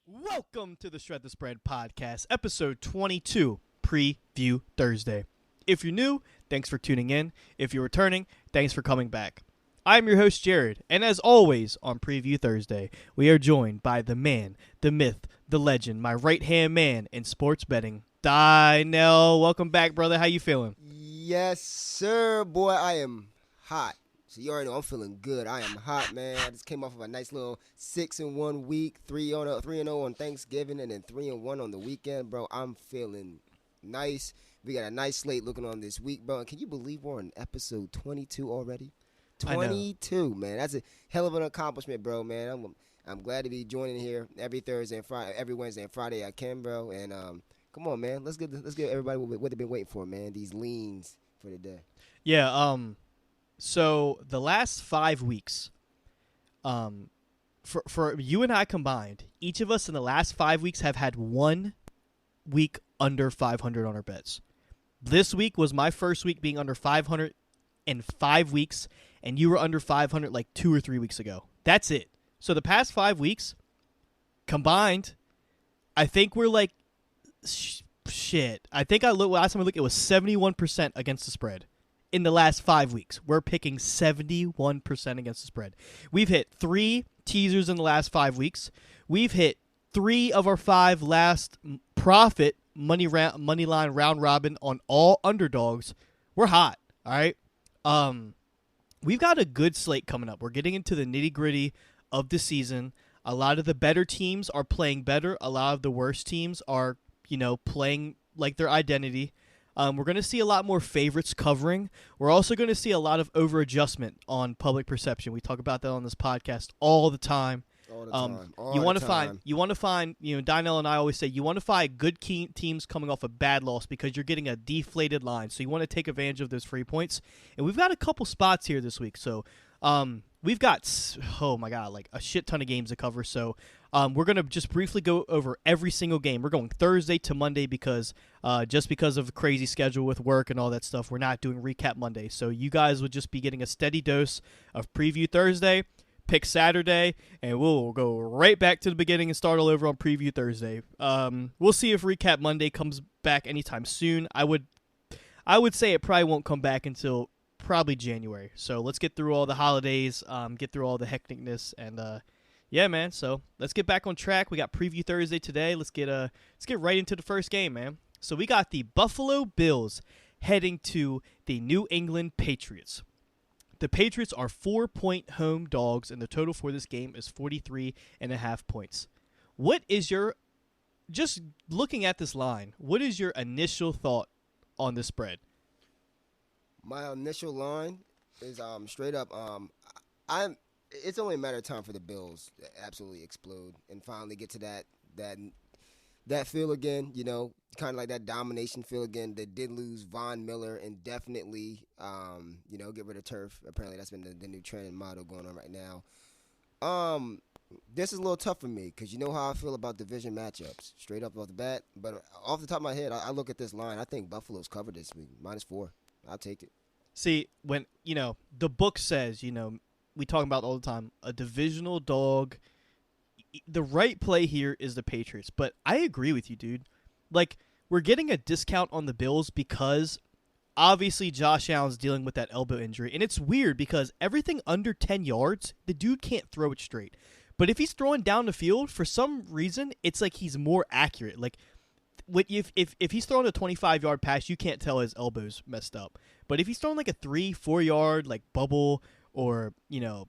Welcome to the Shred the Spread podcast, episode 22, Preview Thursday. If you're new, thanks for tuning in. If you're returning, thanks for coming back. I'm your host, Jared, and as always on Preview Thursday, we are joined by the man, the myth, the legend, my right-hand man in sports betting, Dynel. Welcome back, brother. How you feeling? Yes, sir, boy. I am hot. So you already know I'm feeling good. I am hot, man. I just came off of a nice little 6-in-1 week, 3-0 on Thanksgiving, and then 3-1 on the weekend, bro. I'm feeling nice. We got a nice slate looking on this week, bro. And can you believe we're on episode 22 already? 22, man. That's a hell of an accomplishment, bro, man. I'm glad to be joining here every Thursday and Friday, every Wednesday and Friday I can, bro. And come on, man. Let's get everybody what they've been waiting for, man. These leans for the day. Yeah. So the last 5 weeks, for you and I combined, each of us in the last 5 weeks have had 1 week under 500 on our bets. This week was my first week being under 500 in 5 weeks, and you were under 500 like 2 or 3 weeks ago. That's it. So the past 5 weeks combined, I think we're like shit. I think last time I looked, it was 71% against the spread. In the last 5 weeks, we're picking 71% against the spread. We've hit 3 teasers in the last 5 weeks. We've hit 3 of our 5 last profit money line round robin on all underdogs. We're hot, all right? We've got a good slate coming up. We're getting into the nitty-gritty of the season. A lot of the better teams are playing better. A lot of the worst teams are, playing like their identity. We're going to see a lot more favorites covering. We're also going to see a lot of over-adjustment on public perception. We talk about that on this podcast all the time. You want to find, Dynel and I always say, you want to find good teams coming off a bad loss because you're getting a deflated line. So you want to take advantage of those free points. And we've got a couple spots here this week. So we've got, like a shit ton of games to cover. So we're going to just briefly go over every single game. We're going Thursday to Monday because just because of a crazy schedule with work and all that stuff, we're not doing Recap Monday. So you guys would just be getting a steady dose of Preview Thursday, Pick Saturday, and we'll go right back to the beginning and start all over on Preview Thursday. We'll see if Recap Monday comes back anytime soon. I would say it probably won't come back until probably January. So let's get through all the holidays, get through all the hecticness, and yeah, man. So let's get back on track. We got Preview Thursday today. Let's get right into the first game, man. So we got the Buffalo Bills heading to the New England Patriots. The Patriots are 4-point home dogs, and the total for this game is 43.5 points. What is just looking at this line, what is your initial thought on this spread? My initial line is straight up. It's only a matter of time for the Bills to absolutely explode and finally get to that feel again. Kind of like that domination feel again. They did lose Von Miller indefinitely. Get rid of turf. Apparently, that's been the new trend and motto going on right now. This is a little tough for me because you know how I feel about division matchups, straight up off the bat. But off the top of my head, I look at this line. I think Buffalo's covered this week, -4. I'll take it. See, when, the book says, we talk about all the time, a divisional dog, the right play here is the Patriots. But I agree with you, dude. Like, we're getting a discount on the Bills because obviously Josh Allen's dealing with that elbow injury. And it's weird because everything under 10 yards, the dude can't throw it straight. But if he's throwing down the field, for some reason, it's like he's more accurate. Like, if he's throwing a 25-yard pass, you can't tell his elbow's messed up. But if he's throwing like a 3-4 yard like bubble or a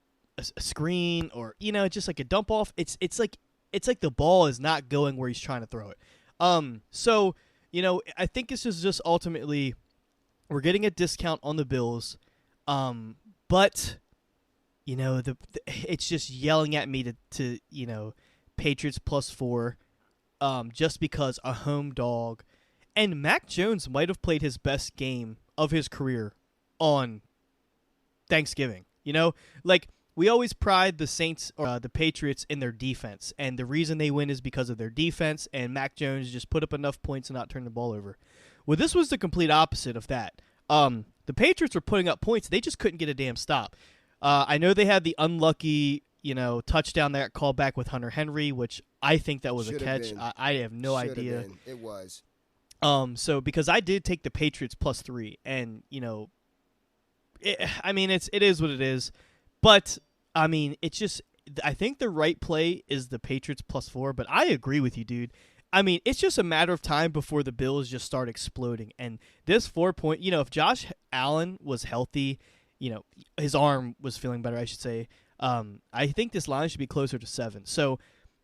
screen or just like a dump off, it's like the ball is not going where he's trying to throw it. So I think this is just ultimately we're getting a discount on the Bills, but it's just yelling at me to Patriots +4. Just because a home dog. And Mac Jones might have played his best game of his career on Thanksgiving. Like, we always pride the Saints or the Patriots in their defense. And the reason they win is because of their defense. And Mac Jones just put up enough points and not turn the ball over. Well, this was the complete opposite of that. The Patriots were putting up points. They just couldn't get a damn stop. I know they had the unlucky, touchdown that got called back with Hunter Henry, which I think that was Should a have catch. been. I have no Should have idea. been. It was. So because I did take the Patriots +3, and I mean it is what it is, but I mean it's just I think the right play is the Patriots +4. But I agree with you, dude. I mean it's just a matter of time before the Bills just start exploding, and this 4-point. If Josh Allen was healthy, his arm was feeling better, I should say. I think this line should be closer to 7. So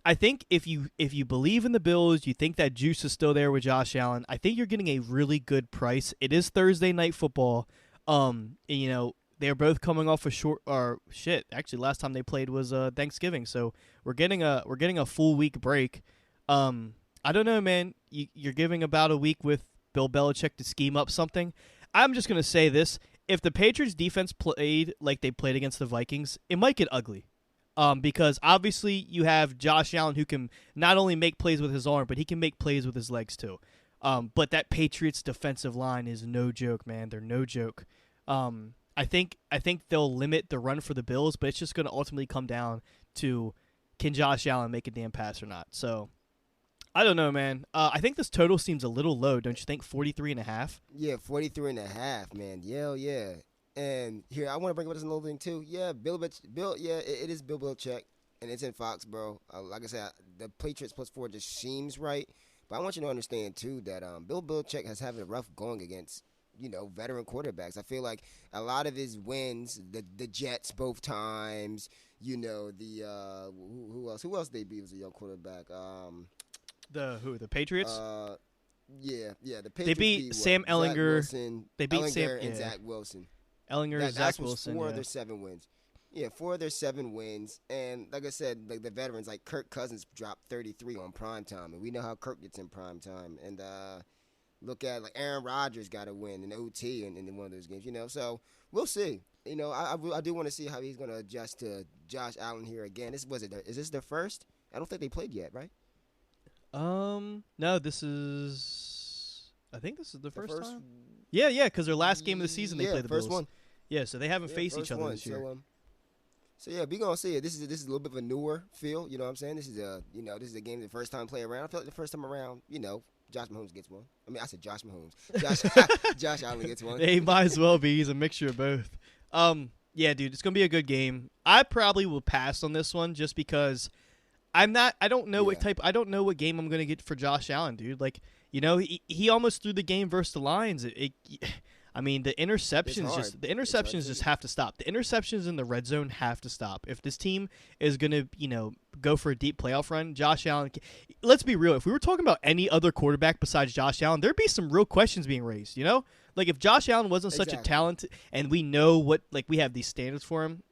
I think if you believe in the Bills, you think that juice is still there with Josh Allen, I think you're getting a really good price. It is Thursday night football. They're both coming off actually last time they played was Thanksgiving. So we're getting a full week break. I don't know, man. You're giving about a week with Bill Belichick to scheme up something. I'm just going to say this. If the Patriots defense played like they played against the Vikings, it might get ugly. Because obviously you have Josh Allen who can not only make plays with his arm, but he can make plays with his legs too. But that Patriots defensive line is no joke, man. They're no joke. I think they'll limit the run for the Bills, but it's just going to ultimately come down to can Josh Allen make a damn pass or not. So I don't know, man. I think this total seems a little low, don't you think? 43.5. Yeah, 43.5, man. Yeah. And here, I want to bring up this another thing, too. Yeah, it is Bill Belichick, and it's in Foxborough. Like I said, the Patriots +4 just seems right. But I want you to understand, too, that Bill Belichick has having a rough going against, veteran quarterbacks. I feel like a lot of his wins, the Jets both times, who else? Who else they beat as a young quarterback? The Patriots? The Patriots they beat Sam Ehlinger. Wilson, They beat Ehlinger and Zach Wilson. Ehlinger, Zach Wilson. 4 of their 7 wins. Yeah, 4 of their 7 wins. And like I said, like the veterans, like Kirk Cousins dropped 33 on primetime. And we know how Kirk gets in primetime. And look at, like, Aaron Rodgers got a win in OT in one of those games, So we'll see. I do want to see how he's going to adjust to Josh Allen here again. Is this their first? I don't think they played yet, right? No, this is. I think this is the first time. Yeah, because their last game of the season they played the first Bills. one. Yeah, so they haven't faced each other this year. So yeah, we're gonna see it. This is a little bit of a newer feel. You know what I'm saying? This is a game the first time play around. I feel like the first time around, Josh Mahomes gets one. I mean, I said Josh Mahomes. Josh Allen gets one. He might as well be. He's a mixture of both. Yeah, dude, it's gonna be a good game. I probably will pass on this one just because I don't know what game I'm gonna get for Josh Allen, dude. Like, he almost threw the game versus the Lions. I mean, the interceptions just have to stop. The interceptions in the red zone have to stop. If this team is gonna, go for a deep playoff run, Josh Allen. Let's be real. If we were talking about any other quarterback besides Josh Allen, there'd be some real questions being raised. Like if Josh Allen wasn't such a talent, and we know we have these standards for him.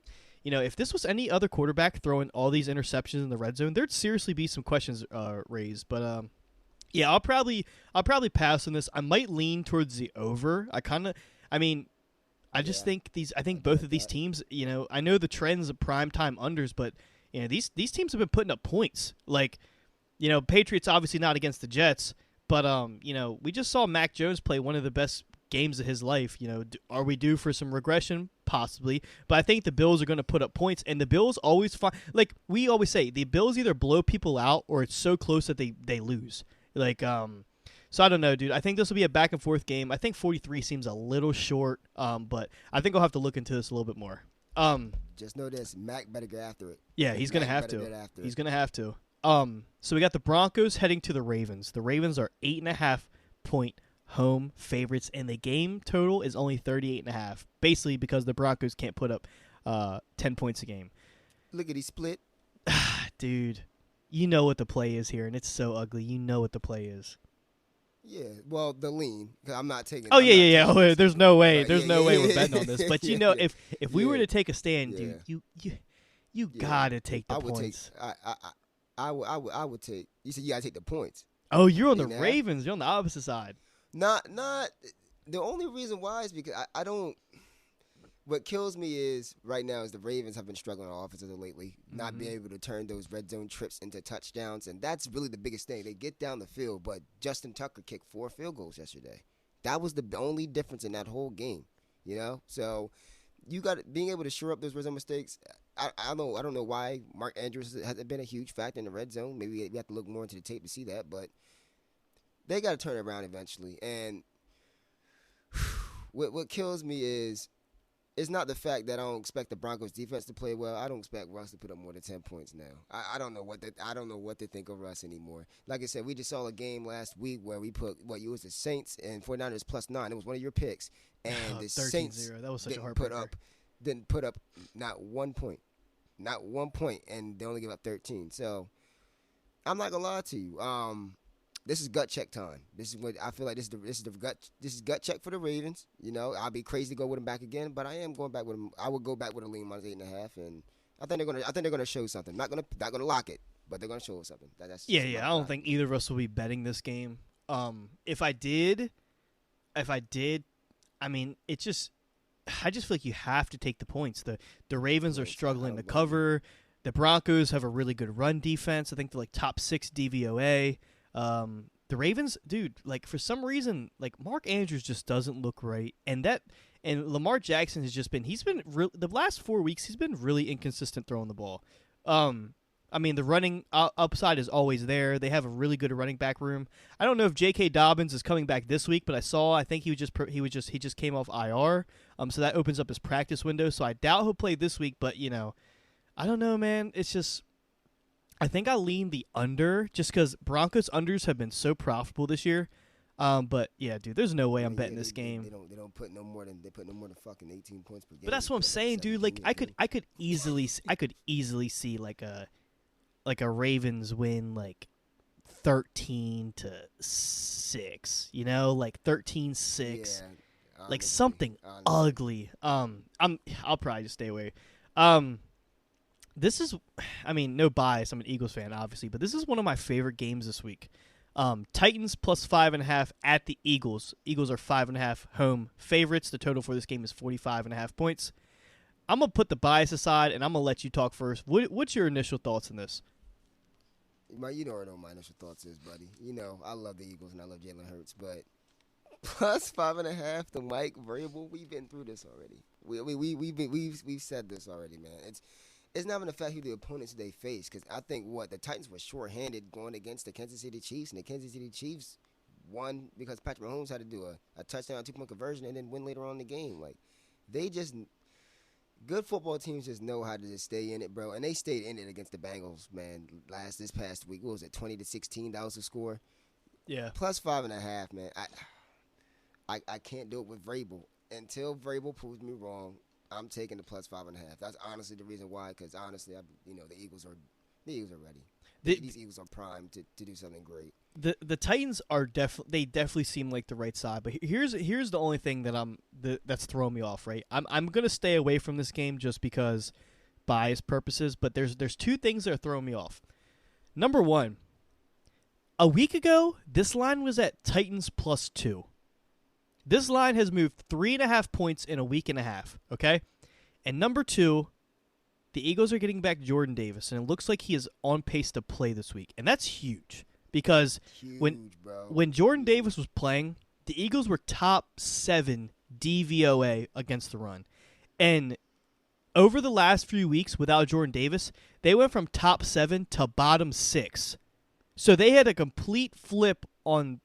If this was any other quarterback throwing all these interceptions in the red zone, there'd seriously be some questions raised. But yeah, I'll probably pass on this. I might lean towards the over. I think both of these teams. I know the trends of primetime unders, but these teams have been putting up points. Like, Patriots obviously not against the Jets, but we just saw Mac Jones play one of the best games of his life. Are we due for some regression? Possibly, but I think the Bills are going to put up points, and the Bills always find, like we always say, the Bills either blow people out or it's so close that they lose. Like, so I don't know, dude. I think this will be a back and forth game. I think 43 seems a little short, but I think I'll have to look into this a little bit more. Just know this: Mac better get after it. Yeah, he's gonna have to. He's gonna have to. So we got the Broncos heading to the Ravens. The Ravens are 8.5 point home favorites, and the game total is only 38.5. Basically, because the Broncos can't put up 10 points a game. Lickety split, dude. You know what the play is here, and it's so ugly. You know what the play is. Yeah, well, the lean. Cause I'm not taking. Oh yeah. Oh, there's no way. Right, there's no way we're betting on this. But if we were to take a stand, dude, you gotta take the points. I would take. You said you gotta take the points. Oh, you're on the Ravens. You're on the opposite side. Not. The only reason why is because I don't. What kills me is right now is the Ravens have been struggling on offense lately, not being able to turn those red zone trips into touchdowns, and that's really the biggest thing. They get down the field, but Justin Tucker kicked 4 field goals yesterday. That was the only difference in that whole game, So you got being able to shore up those red zone mistakes. I don't know why Mark Andrews hasn't been a huge factor in the red zone. Maybe we have to look more into the tape to see that, but they got to turn it around eventually. And what kills me is it's not the fact that I don't expect the Broncos defense to play well. I don't expect Russ to put up more than 10 points now. I don't know what to think of Russ anymore. Like I said, we just saw a game last week where we put you was the Saints and 49ers +9. It was one of your picks, and the 13-0. Saints That was such a heartbreaker. didn't put up not 1 point, and they only give up 13. So I'm not gonna lie to you. This is gut check time. This is what I feel like. This is gut check for the Ravens. You know, I'll be crazy to go with them back again, but I am going back with them. I would go back with a lean minus 8.5, and I think they're gonna show something. Not gonna lock it, but they're gonna show us something. Yeah. I don't think either of us will be betting this game. If I did, I mean, I just feel like you have to take the points. The Ravens are struggling to cover. The Broncos have a really good run defense. I think they're like top 6 DVOA. The Ravens, dude, like for some reason, like Mark Andrews just doesn't look right, and Lamar Jackson the last 4 weeks he's been really inconsistent throwing the ball. I mean the running upside is always there. They have a really good running back room. I don't know if J.K. Dobbins is coming back this week, but I think he just came off IR. So that opens up his practice window. So I doubt he'll play this week, but I don't know, man. It's just. I think I lean the under just because Broncos unders have been so profitable this year. But yeah, dude, there's no way I'm betting this game. They don't put no more than fucking 18 points per game. But that's what I'm saying, dude. Like I could easily see like a Ravens win like 13-6. You know, like 13-6. Yeah, like something ugly. I'll probably just stay away. This is, I mean, no bias. I'm an Eagles fan, obviously, but this is one of my favorite games this week. Titans +5.5 at the Eagles. Eagles are 5.5 home favorites. The total for this game is 45.5 points. I'm gonna put the bias aside, and I'm gonna let you talk first. What's your initial thoughts on this? You already know what my initial thoughts is, buddy. You know, I love the Eagles and I love Jalen Hurts, but +5.5 the Mike variable. We've been through this already. We've said this already, man. It's not even the fact who the opponents they face, because I think the Titans were short-handed going against the Kansas City Chiefs, and the Kansas City Chiefs won because Patrick Mahomes had to do a touchdown, 2-point conversion, and then win later on in the game. Like, good football teams just know how to just stay in it, bro, and they stayed in it against the Bengals, man. This past week, what was it, 20-16? That was the score. Yeah. +5.5, man. I can't do it with Vrabel until Vrabel proves me wrong. I'm taking the +5.5. That's honestly the reason why, because honestly, the Eagles are ready. These Eagles are primed to do something great. The Titans are definitely seem like the right side, but here's the only thing that's throwing me off. Right, I'm gonna stay away from this game just because bias purposes. But there's two things that are throwing me off. Number one, a week ago this line was at Titans +2. This line has moved 3.5 points in a week and a half, okay? And number two, the Eagles are getting back Jordan Davis, and it looks like he is on pace to play this week. And that's huge because when Jordan Davis was playing, the Eagles were top 7 DVOA against the run. And over the last few weeks without Jordan Davis, they went from top 7 to bottom 6. So they had a complete flip on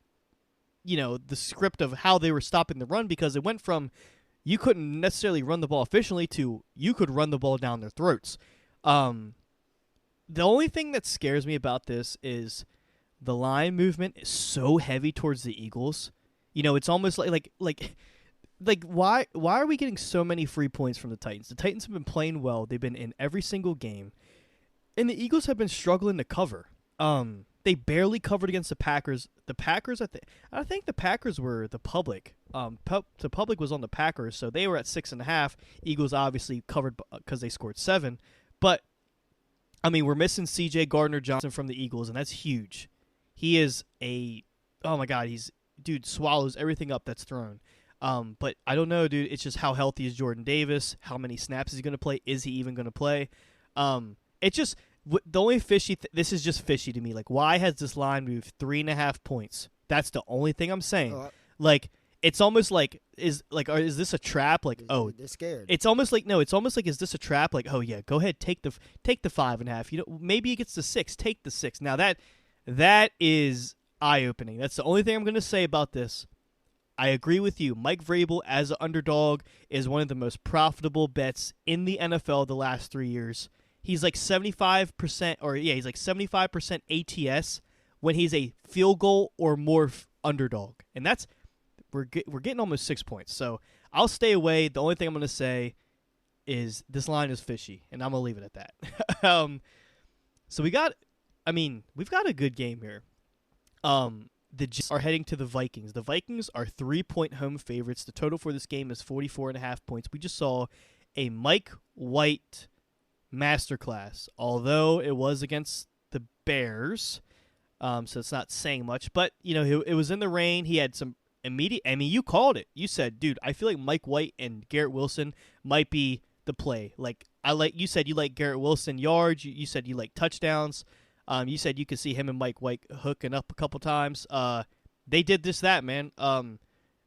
the script of how they were stopping the run, because it went from you couldn't necessarily run the ball efficiently to you could run the ball down their throats. The only thing that scares me about this is the line movement is so heavy towards the Eagles. It's almost like why are we getting so many free points from the Titans? The Titans have been playing well. They've been in every single game. And the Eagles have been struggling to cover. They barely covered against the Packers. The Packers, I think the Packers were the public. The public was on the Packers, so they were at 6.5. Eagles obviously covered because they scored 7. But, I mean, we're missing C.J. Gardner-Johnson from the Eagles, and that's huge. He is oh my God, dude swallows everything up that's thrown. But I don't know, dude. It's just how healthy is Jordan Davis? How many snaps is he going to play? Is he even going to play? It's just... The only this is just fishy to me. Like, why has this line moved 3.5 points? That's the only thing I'm saying. Like, it's almost like is this a trap? Like, oh, they're scared. it's almost like is this a trap? Like, oh yeah, go ahead, take the 5.5. You know, maybe it gets to 6. Take the 6. Now that is eye opening. That's the only thing I'm going to say about this. I agree with you. Mike Vrabel as an underdog is one of the most profitable bets in the NFL the last 3 years. He's like 75%, he's like 75% ATS when he's a field goal or more underdog, and that's we're getting almost 6 points. So I'll stay away. The only thing I'm going to say is this line is fishy, and I'm going to leave it at that. So we've got a good game here. The Jets are heading to the Vikings. The Vikings are 3-point home favorites. The total for this game is 44.5 points. We just saw a Mike White masterclass, although it was against the Bears, so it's not saying much. But, you know, it was in the rain. He had some immediate – I mean, you called it. You said, dude, I feel like Mike White and Garrett Wilson might be the play. Like, you said you like Garrett Wilson yards. You said you like touchdowns. You said you could see him and Mike White hooking up a couple times. They did that, man.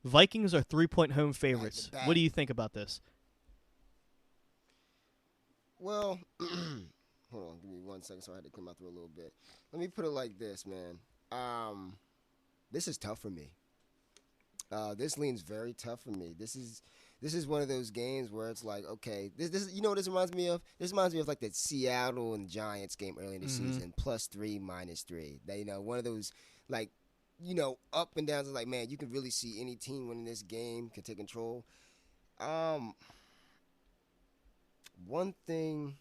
Vikings are 3-point home favorites. What do you think about this? Well, hold on, give me 1 second. So I had to clear my throat a little bit. Let me put it like this, man. This is tough for me. This lean's very tough for me. This is one of those games where it's like, okay, this you know what this reminds me of? This reminds me of like the Seattle and Giants game early in the season, +3, -3. That, you know, one of those, like, you know, up and downs. Like, man, you can really see any team winning this game can take control. One thing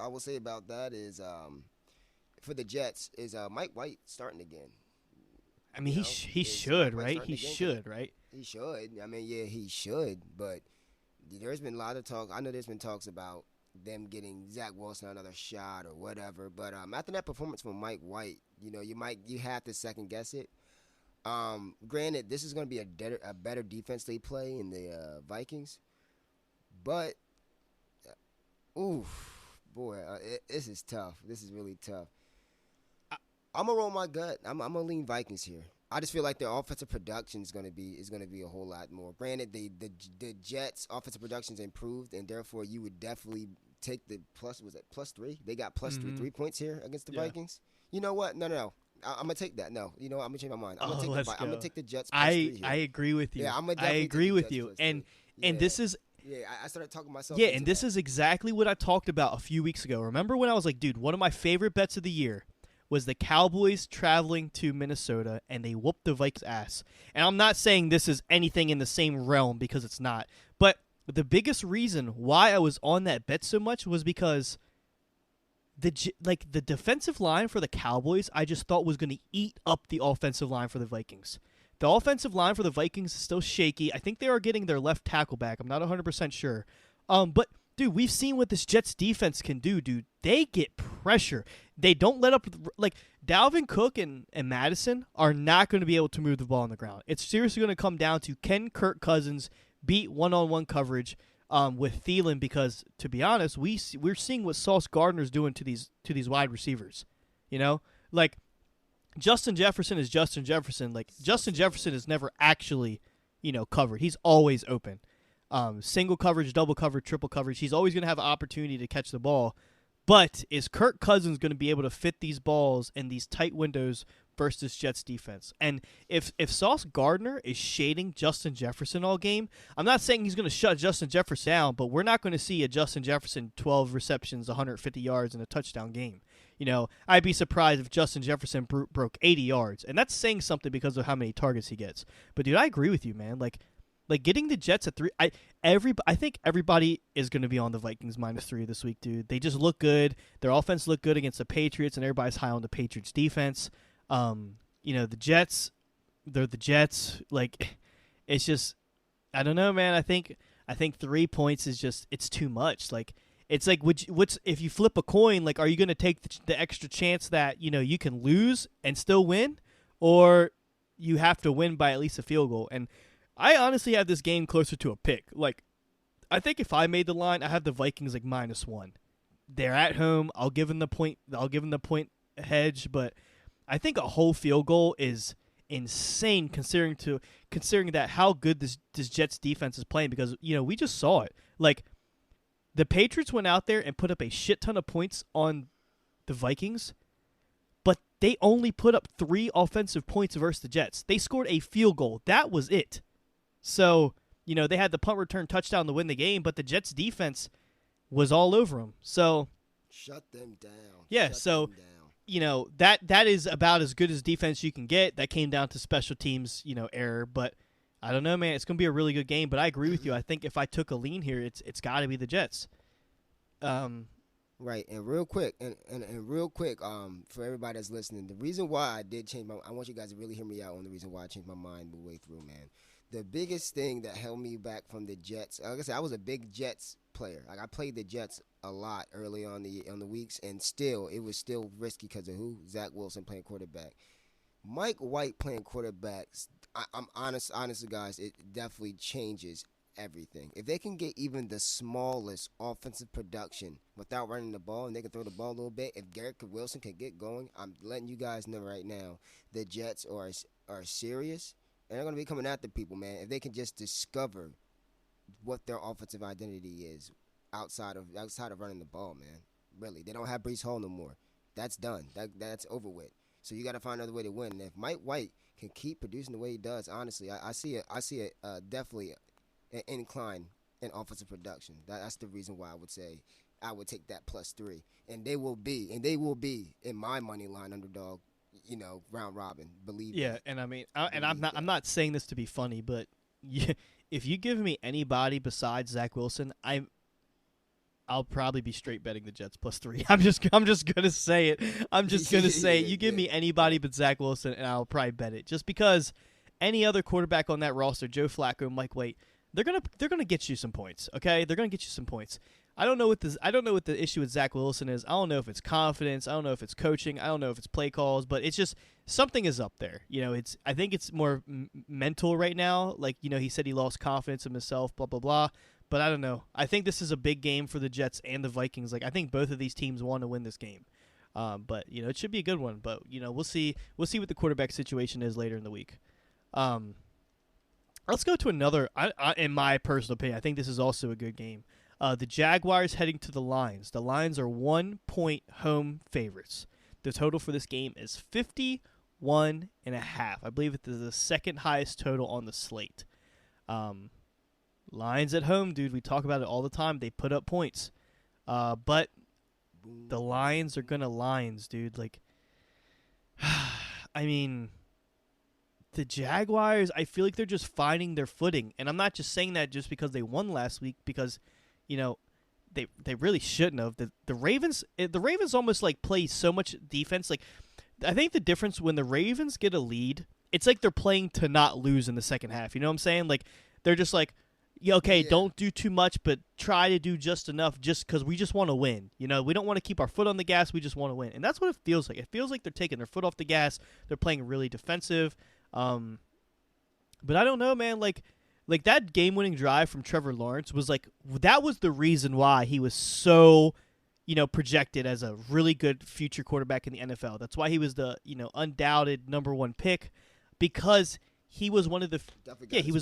I will say about that is, for the Jets, is Mike White starting again. I mean, he should, right? He should, right? He should. I mean, yeah, he should. But there's been a lot of talk. I know there's been talks about them getting Zach Wilson another shot or whatever. But after that performance from Mike White, you know, you have to second guess it. Granted, this is going to be a better defense they play in the Vikings. But, this is tough. This is really tough. I'm gonna roll my gut. I'm gonna lean Vikings here. I just feel like their offensive production is gonna be a whole lot more. Granted, the Jets' offensive production is improved, and therefore you would definitely take the +3? They got +3 points here against the Vikings. You know what? No. I'm gonna take that. No, you know what? I'm gonna change my mind. I'm gonna take the Jets +3 here. I agree with you. Yeah, I agree with you. And this is. Yeah, I started talking myself. Yeah, and this is exactly what I talked about a few weeks ago. Remember when I was like, dude, one of my favorite bets of the year was the Cowboys traveling to Minnesota, and they whooped the Vikings' ass. And I'm not saying this is anything in the same realm, because it's not. But the biggest reason why I was on that bet so much was because the defensive line for the Cowboys, I just thought was going to eat up the offensive line for the Vikings. The offensive line for the Vikings is still shaky. I think they are getting their left tackle back. I'm not 100% sure. But dude, we've seen what this Jets defense can do, dude. They get pressure. They don't let up. Like, Dalvin Cook and Madison are not going to be able to move the ball on the ground. It's seriously going to come down to can Kirk Cousins beat one-on-one coverage with Thielen, because, to be honest, we're seeing what Sauce Gardner's doing to these wide receivers. You know? Like, Justin Jefferson is Justin Jefferson. Like, Justin Jefferson is never actually, you know, covered. He's always open. Single coverage, double coverage, triple coverage. He's always going to have an opportunity to catch the ball. But is Kirk Cousins going to be able to fit these balls in these tight windows versus Jets defense? And if Sauce Gardner is shading Justin Jefferson all game, I'm not saying he's going to shut Justin Jefferson down, but we're not going to see a Justin Jefferson 12 receptions, 150 yards, and a touchdown game. You know, I'd be surprised if Justin Jefferson broke 80 yards. And that's saying something because of how many targets he gets. But, dude, I agree with you, man. Like getting the Jets at 3, I think everybody is going to be on the Vikings -3 this week, dude. They just look good. Their offense looked good against the Patriots, and everybody's high on the Patriots defense. You know, the Jets, they're the Jets. Like, it's just, I don't know, man. I think 3 points is just, it's too much. Like, it's like, what's if you flip a coin? Like, are you going to take the extra chance that, you know, you can lose and still win, or you have to win by at least a field goal? And I honestly have this game closer to a pick. Like, I think if I made the line, I have the Vikings like -1. They're at home. I'll give them the point hedge, but I think a whole field goal is insane considering that how good this Jets defense is playing, because we just saw it. Like, the Patriots went out there and put up a shit ton of points on the Vikings, but they only put up 3 offensive points versus the Jets. They scored a field goal. That was it. So, they had the punt return touchdown to win the game, but the Jets defense was all over them. So, shut them down. Yeah, Shut so them down. That is about as good as defense you can get. That came down to special teams, error, but I don't know, man. It's going to be a really good game, but I agree with you. I think if I took a lean here, it's got to be the Jets. Right, and real quick, for everybody that's listening, the reason why I did change I want you guys to really hear me out on the reason why I changed my mind the way through, man. The biggest thing that held me back from the Jets, like I said, I was a big Jets player. Like, I played the Jets a lot early on the weeks, and it was still risky because of who? Zach Wilson playing quarterback. Mike White playing quarterbacks, I'm honest, guys, it definitely changes everything. If they can get even the smallest offensive production without running the ball, and they can throw the ball a little bit, if Garrett Wilson can get going, I'm letting you guys know right now, the Jets are serious, and they're going to be coming after people, man. If they can just discover what their offensive identity is outside of running the ball, man. Really, they don't have Breece Hall no more. That's done. That's over with. So you got to find another way to win. And if Mike White can keep producing the way he does, honestly, I see it definitely an incline in offensive production. That's the reason why I would say I would take that +3, and they will be in my money line underdog. Round robin. Believe yeah, that. and I mean, I'm not saying this to be funny, but if you give me anybody besides Zach Wilson, I'll probably be straight betting the Jets +3. I'm just gonna say it. I'm just gonna say it. You give me anybody but Zach Wilson, and I'll probably bet it. Just because any other quarterback on that roster, Joe Flacco, Mike White, they're gonna get you some points. Okay, they're gonna get you some points. I don't know what the issue with Zach Wilson is. I don't know if it's confidence. I don't know if it's coaching. I don't know if it's play calls. But it's just something is up there. I think it's more mental right now. Like, he said he lost confidence in himself. Blah blah blah. But I don't know. I think this is a big game for the Jets and the Vikings. Like, I think both of these teams want to win this game. But it should be a good one. But we'll see. We'll see what the quarterback situation is later in the week. Let's go to another. In my personal opinion, I think this is also a good game. The Jaguars heading to the Lions. The Lions are 1-point home favorites. The total for this game is 51.5. I believe it is the second highest total on the slate. Lions at home, dude. We talk about it all the time. They put up points. But the Lions are going to Lions, dude. Like, I mean, the Jaguars, I feel like they're just finding their footing. And I'm not just saying that just because they won last week, because they really shouldn't have. The Ravens almost like play so much defense. Like, I think the difference when the Ravens get a lead, it's like they're playing to not lose in the second half. You know what I'm saying? Like, they're just like, yeah, okay, don't do too much, but try to do just enough, just because we just want to win. We don't want to keep our foot on the gas. We just want to win, and that's what it feels like. It feels like they're taking their foot off the gas. They're playing really defensive. But I don't know, man. Like that game-winning drive from Trevor Lawrence that was the reason why he was so, projected as a really good future quarterback in the NFL. That's why he was the, undoubted number 1 pick, because he was one of the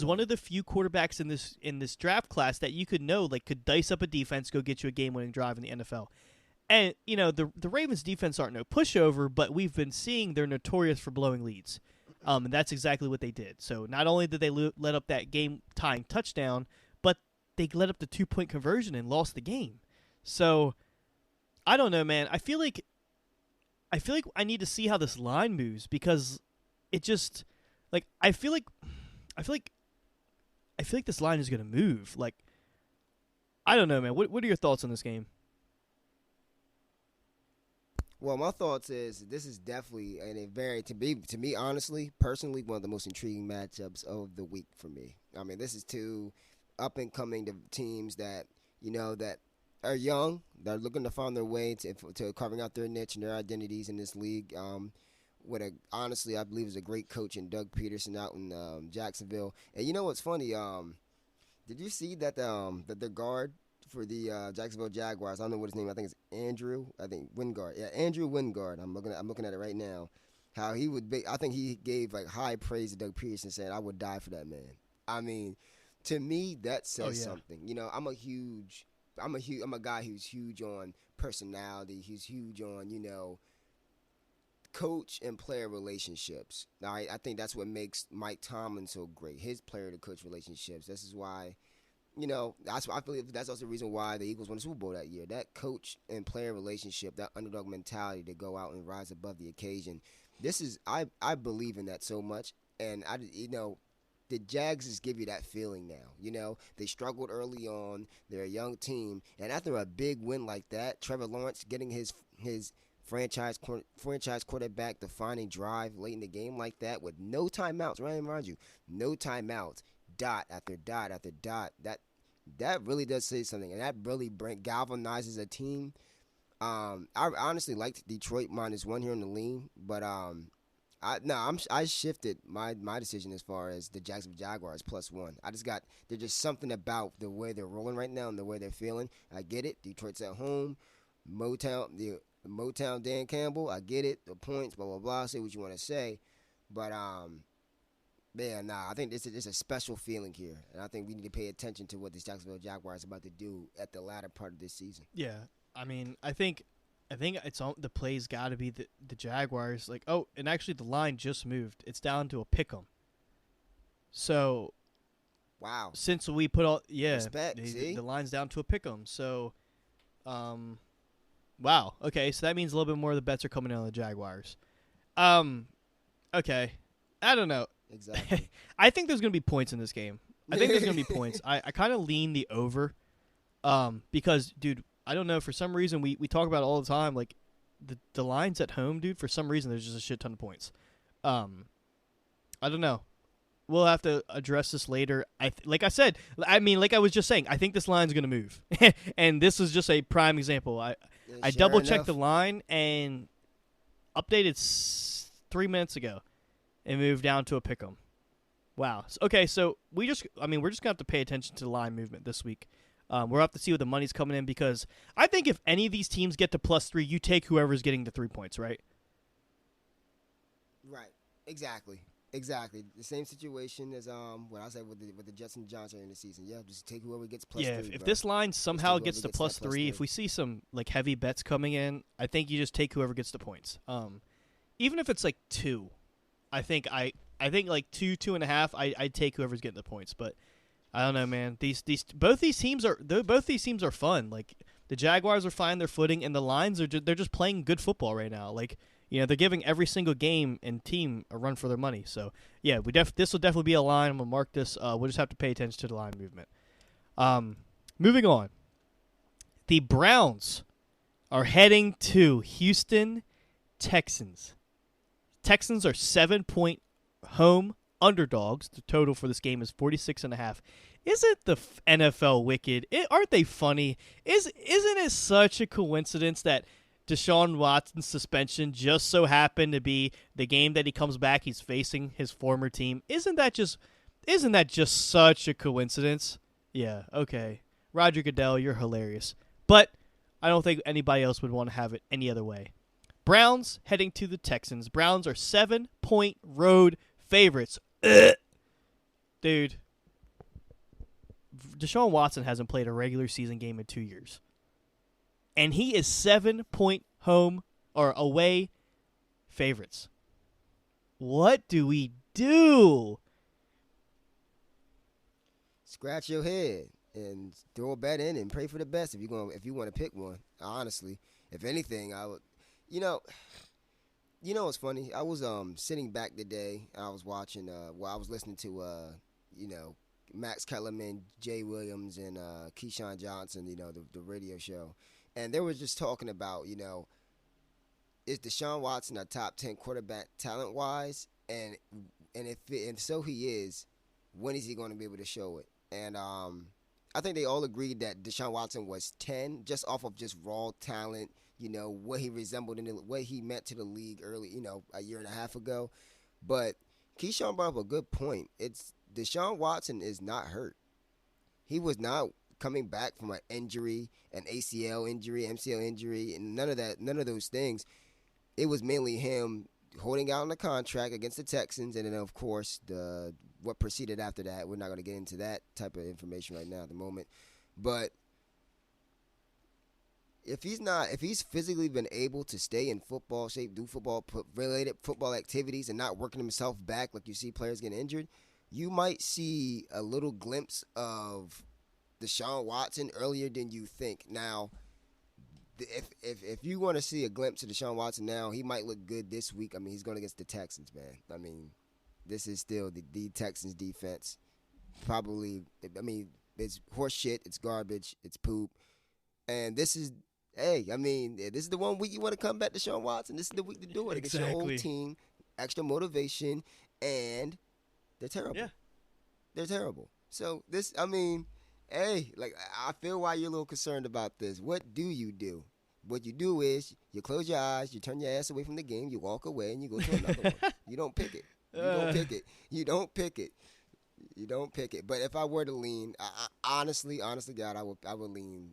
one of the few quarterbacks in this draft class that you could dice up a defense, go get you a game-winning drive in the NFL. And the Ravens defense aren't no pushover, but we've been seeing they're notorious for blowing leads. And that's exactly what they did. So not only did they let up that game-tying touchdown, but they let up the 2-point conversion and lost the game. So I don't know, man. I feel like I need to see how this line moves, because it just I feel like this line is going to move. Like, I don't know, man. What are your thoughts on this game? Well, my thoughts is this is definitely to me, honestly, personally, one of the most intriguing matchups of the week for me. I mean, this is two up-and-coming teams that, that are young, that are looking to find their way to carving out their niche and their identities in this league. Honestly, I believe is a great coach in Doug Peterson out in Jacksonville. And you know what's funny? Did you see that that their guard for the Jacksonville Jaguars, I don't know what his name. I think it's Andrew. I think Wingard. Yeah, Andrew Wingard. I'm looking at it right now. How he would be, I think he gave like high praise to Doug Peterson, saying, "I would die for that man." I mean, to me, that says something. You know, I'm a guy who's huge on personality. He's huge on, coach and player relationships. Now, I think that's what makes Mike Tomlin so great. His player to coach relationships. This is why, that's why I believe that's also the reason why the Eagles won the Super Bowl that year. That coach and player relationship, that underdog mentality to go out and rise above the occasion. I believe in that so much, and the Jags just give you that feeling now. They struggled early on. They're a young team, and after a big win like that, Trevor Lawrence getting his franchise quarterback defining drive late in the game like that with no timeouts. Right, mind you, no timeouts. Dot after dot after dot. That really does say something, and that really galvanizes a team. I honestly liked Detroit -1 here in the lean, but I shifted my decision as far as the Jacksonville Jaguars +1. There's just something about the way they're rolling right now and the way they're feeling. I get it. Detroit's at home. Motown Dan Campbell. I get it. The points, blah blah blah. Say what you want to say, but man, I think it's a special feeling here, and I think we need to pay attention to what this Jacksonville Jaguars are about to do at the latter part of this season. Yeah, I mean, I think it's all, the play's got to be the Jaguars. Like, oh, and actually the line just moved. It's down to a pick'em. So, wow. Since we put all respect, the line's down to a pick'em. So, wow. Okay, so that means a little bit more of the bets are coming in on the Jaguars. Okay, I don't know. Exactly. I think there's gonna be points in this game. I think there's gonna be points. I kind of lean the over, because dude. I don't know. For some reason, we talk about it all the time. Like, the lines at home, dude, for some reason, there's just a shit ton of points. I don't know. We'll have to address this later. Like I was just saying, I think this line's going to move. And this is just a prime example. I double-checked the line and updated 3 minutes ago and moved down to a pick'em. Wow. Okay, so we're just going to have to pay attention to the line movement this week. We'll have to see what the money's coming in, because I think if any of these teams get to +3, you take whoever's getting the 3 points, right? Right. Exactly. The same situation as what I said with the Jets and Giants in the season. Yeah, just take whoever gets +3. Yeah, if this line somehow gets to +3, if we see some like heavy bets coming in, I think you just take whoever gets the points. Even if it's like 2, I think like 2.5, I'd take whoever's getting the points, but. I don't know, man. Both these teams are fun. Like, the Jaguars are finding their footing, and the Lions they're just playing good football right now. Like, they're giving every single game and team a run for their money. So yeah, this will definitely be a line. I'm gonna mark this. We'll just have to pay attention to the line movement. Moving on, the Browns are heading to Houston Texans. Texans are 7-point home underdogs. The total for this game is 46.5. Isn't the NFL wicked? Aren't they funny? Isn't it such a coincidence that Deshaun Watson's suspension just so happened to be the game that he comes back, he's facing his former team? Isn't that just such a coincidence? Yeah, okay. Roger Goodell, you're hilarious. But I don't think anybody else would want to have it any other way. Browns heading to the Texans. Browns are 7-point road favorites. Dude, Deshaun Watson hasn't played a regular season game in 2 years. And he is 7-point home or away favorites. What do we do? Scratch your head and throw a bet in and pray for the best if you want to pick one. Honestly, if anything, I would. You know what's funny? I was sitting back today. I was watching. I was listening to Max Kellerman, Jay Williams, and Keyshawn Johnson. The radio show, and they were just talking about is Deshaun Watson a top 10 quarterback talent wise, and if so he is, when is he going to be able to show it? And I think they all agreed that Deshaun Watson was 10 just off of just raw talent. What he resembled and what he meant to the league early, a year and a half ago. But Keyshawn brought up a good point. It's Deshaun Watson is not hurt. He was not coming back from an injury, an ACL injury, MCL injury, and none of those things. It was mainly him holding out on the contract against the Texans, and then of course what proceeded after that. We're not going to get into that type of information right now at the moment, but if he's physically been able to stay in football shape, do related football activities, and not working himself back like you see players getting injured, you might see a little glimpse of Deshaun Watson earlier than you think. Now, if you want to see a glimpse of Deshaun Watson now, he might look good this week. I mean, he's going against the Texans, man. I mean, this is still the Texans defense. Probably, I mean, it's horse shit, it's garbage, it's poop, and this is. Hey, I mean, this is the one week you want to come back to Deshaun Watson. This is the week to do it against your old team. Extra motivation, and they're terrible. Yeah. They're terrible. So this, I mean, hey, like I feel why you're a little concerned about this. What do you do? What you do is you close your eyes, you turn your ass away from the game, you walk away, and you go to another one. You don't pick it. You don't pick it. You don't pick it. You don't pick it. But if I were to lean, I honestly, God, I would lean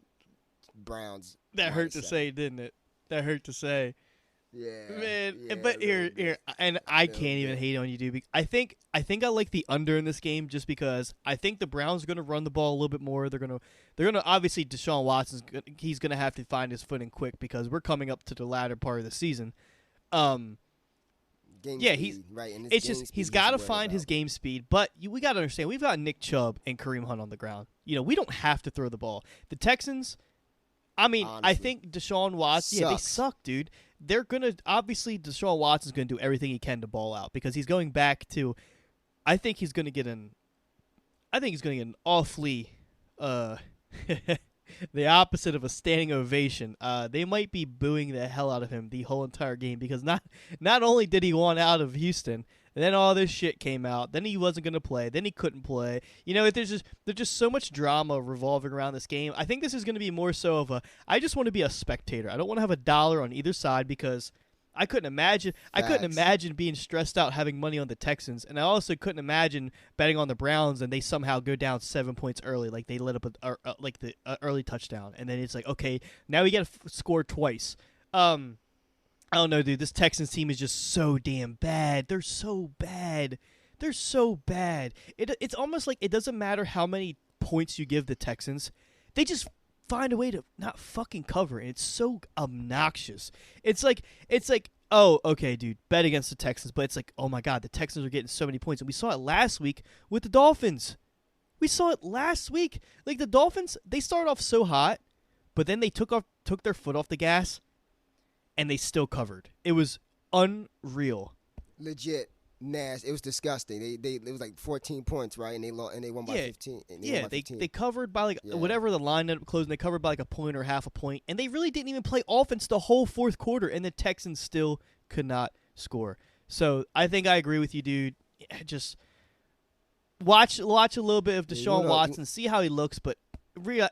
Browns. That hurt to say, didn't it? That hurt to say. Yeah, man. Yeah, but here, and I can't even hate on you, dude. I think I like the under in this game just because I think the Browns are going to run the ball a little bit more. They're gonna obviously Deshaun Watson's he's gonna have to find his footing quick because we're coming up to the latter part of the season. Game yeah, speed, right. And it's just he's got to find his game speed. But we got to understand we've got Nick Chubb and Kareem Hunt on the ground. You know, we don't have to throw the ball. The Texans. I mean, honestly, I think Deshaun Watson, they suck, dude. They're going to, obviously, Deshaun Watson's going to do everything he can to ball out because he's going back to, I think he's going to get an awfully, the opposite of a standing ovation. They might be booing the hell out of him the whole entire game because not only did he want out of Houston, and then all this shit came out. Then he wasn't going to play. Then he couldn't play. You know, there's just so much drama revolving around this game. I think this is going to be more so of I just want to be a spectator. I don't want to have a dollar on either side because I couldn't imagine. Facts. I couldn't imagine being stressed out having money on the Texans, and I also couldn't imagine betting on the Browns and they somehow go down 7 points early, like they lit up the early touchdown, and then it's like, okay, now we got to score twice. I don't know, dude. This Texans team is just so damn bad. They're so bad. They're so bad. It's almost like it doesn't matter how many points you give the Texans. They just find a way to not fucking cover. And it's so obnoxious. It's like, oh, okay, dude, bet against the Texans. But it's like, oh, my God, the Texans are getting so many points. And we saw it last week with the Dolphins. We saw it last week. Like, the Dolphins, they started off so hot, but then they took their foot off the gas. And they still covered. It was unreal. Legit nasty. It was disgusting. It was like 14 points, right? And they won by 15. They covered by whatever the line ended up closing. They covered by like a point or half a point, and they really didn't even play offense the whole fourth quarter. And the Texans still could not score. So I think I agree with you, dude. Just watch a little bit of Deshaun Watson, see how he looks, but.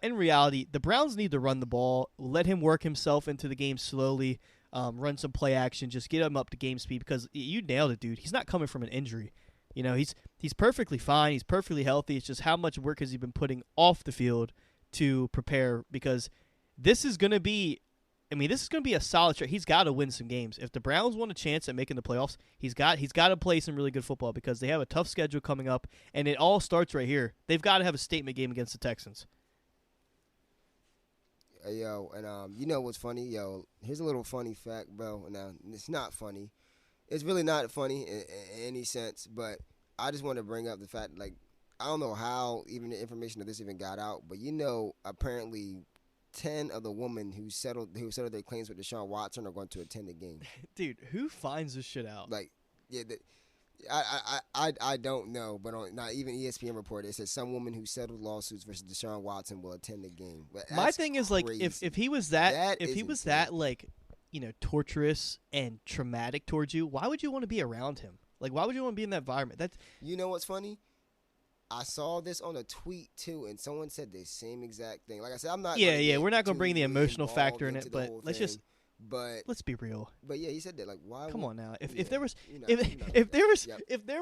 In reality, the Browns need to run the ball, let him work himself into the game slowly, run some play action, just get him up to game speed because you nailed it, dude. He's not coming from an injury. You know, he's perfectly fine. He's perfectly healthy. It's just how much work has he been putting off the field to prepare because this is going to be a solid trade. He's got to win some games. If the Browns want a chance at making the playoffs, he's got to play some really good football because they have a tough schedule coming up, and it all starts right here. They've got to have a statement game against the Texans. Yo, and you know what's funny? Yo, here's a little funny fact, bro. Now, it's not funny. It's really not funny in any sense, but I just want to bring up the fact, like, I don't know how even the information of this even got out, but you know, apparently 10 of the women who settled their claims with Deshaun Watson are going to attend the game. Dude, who finds this shit out? Like, yeah, I don't know, but on not even ESPN reported it says some woman who settled lawsuits versus Deshaun Watson will attend the game. My thing is like if he was that like, you know, torturous and traumatic towards you, why would you want to be around him? Like, why would you want to be in that environment? That's you know what's funny? I saw this on a tweet too, and someone said the same exact thing. Like I said, I'm not. Yeah. We're not gonna bring the emotional factor in it, but let's be real. But yeah, he said that. Like, why? Come on now. If there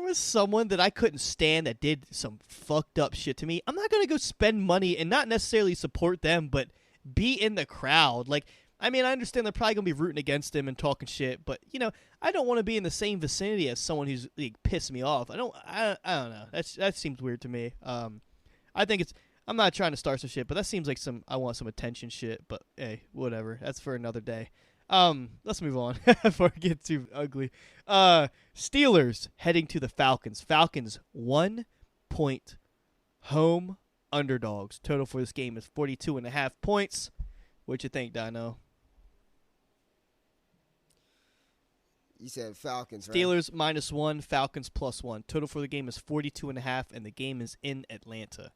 was someone that I couldn't stand that did some fucked up shit to me, I'm not gonna go spend money and not necessarily support them, but be in the crowd. Like, I mean, I understand they're probably gonna be rooting against him and talking shit, but I don't want to be in the same vicinity as someone who's pissed me off. I don't know. That seems weird to me. I think it's. I'm not trying to start some shit, but that seems like I want some attention shit. But hey, whatever. That's for another day. Let's move on before it gets too ugly. Steelers heading to the Falcons. Falcons 1-point home underdogs. Total for this game is 42.5 points. What you think, Dino? You said Falcons, right? Steelers -1, Falcons +1. Total for the game is 42.5, and the game is in Atlanta.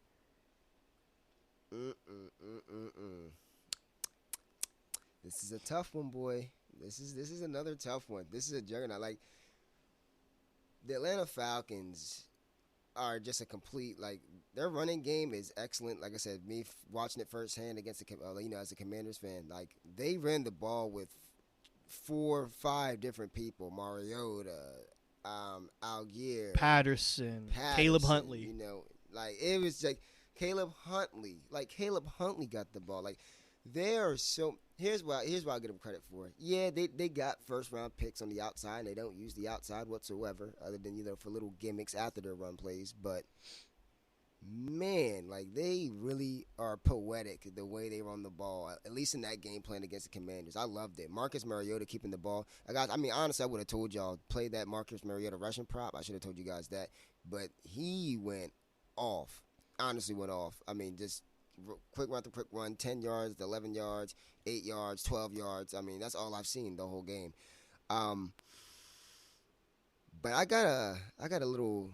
This is a tough one, boy. This is another tough one. This is a juggernaut. Like, the Atlanta Falcons are just a complete, like, their running game is excellent. Like I said, me watching it firsthand against as a Commanders fan, like, they ran the ball with 4 or 5 different people: Mariota, Algier, Patterson, Caleb Huntley. Like, it was like Caleb Huntley got the ball. Like, they are so. Here's why I give them credit for. Yeah, they got first round picks on the outside, and they don't use the outside whatsoever, other than for little gimmicks after their run plays. But man, like, they really are poetic the way they run the ball. At least in that game plan against the Commanders, I loved it. Marcus Mariota keeping the ball. Honestly, I would have told y'all play that Marcus Mariota rushing prop. I should have told you guys that, but he went off. Honestly, went off. I mean, just quick run, 10 yards, 11 yards, 8 yards, 12 yards. I mean, that's all I've seen the whole game. But I got a little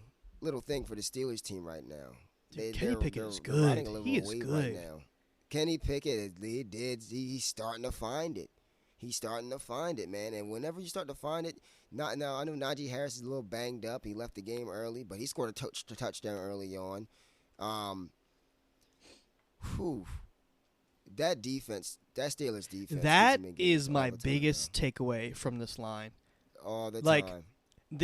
thing for the Steelers team right now. Dude, Kenny Pickett is good. He is good right now. Kenny Pickett, he's starting to find it. He's starting to find it, man. And whenever you start to find it, now I know Najee Harris is a little banged up. He left the game early, but he scored a touchdown early on. That defense, that Steelers defense. That is my biggest takeaway from this line. All the like, time.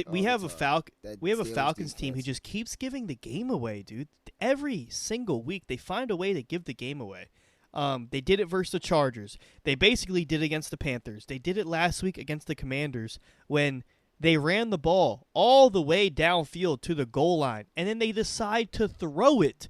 We have a Falcons team who just keeps giving the game away, dude. Every single week they find a way to give the game away. They did it versus the Chargers. They basically did it against the Panthers. They did it last week against the Commanders when they ran the ball all the way downfield to the goal line, and then they decide to throw it.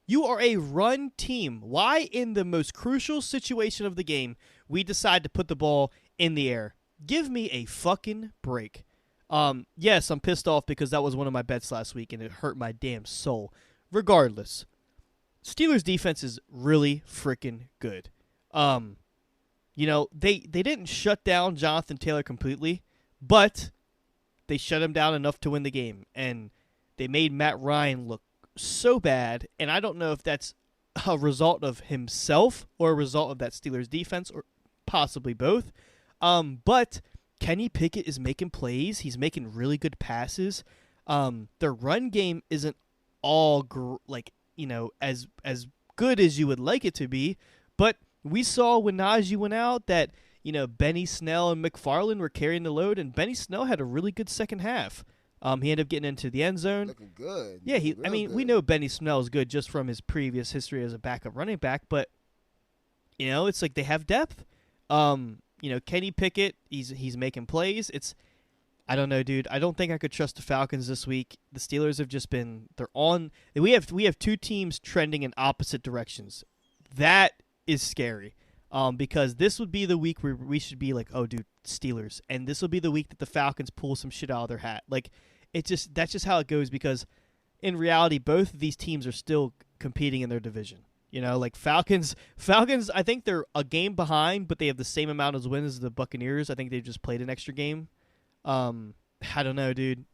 You are a run team. Why, in the most crucial situation of the game, we decide to put the ball in the air? Give me a fucking break. Yes, I'm pissed off because that was one of my bets last week, and it hurt my damn soul. Regardless, Steelers defense is really freaking good. They didn't shut down Jonathan Taylor completely, but they shut him down enough to win the game, and they made Matt Ryan look so bad, and I don't know if that's a result of himself or a result of that Steelers defense, or possibly both. But Kenny Pickett is making plays. He's making really good passes. Their run game isn't all as good as you would like it to be, but we saw when Najee went out that Benny Snell and McFarland were carrying the load, and Benny Snell had a really good second half. He ended up getting into the end zone. Looking good. Yeah, we know Benny Snell is good just from his previous history as a backup running back, but it's like they have depth. Kenny Pickett, he's making plays. I don't know, dude. I don't think I could trust the Falcons this week. The Steelers have just been we have two teams trending in opposite directions. That is scary. Because this would be the week where we should be like, oh, dude, Steelers, and this will be the week that the Falcons pull some shit out of their hat. Like, that's just how it goes, because in reality, both of these teams are still competing in their division. Like Falcons, I think they're a game behind, but they have the same amount of wins as the Buccaneers. I think they've just played an extra game. I don't know, dude.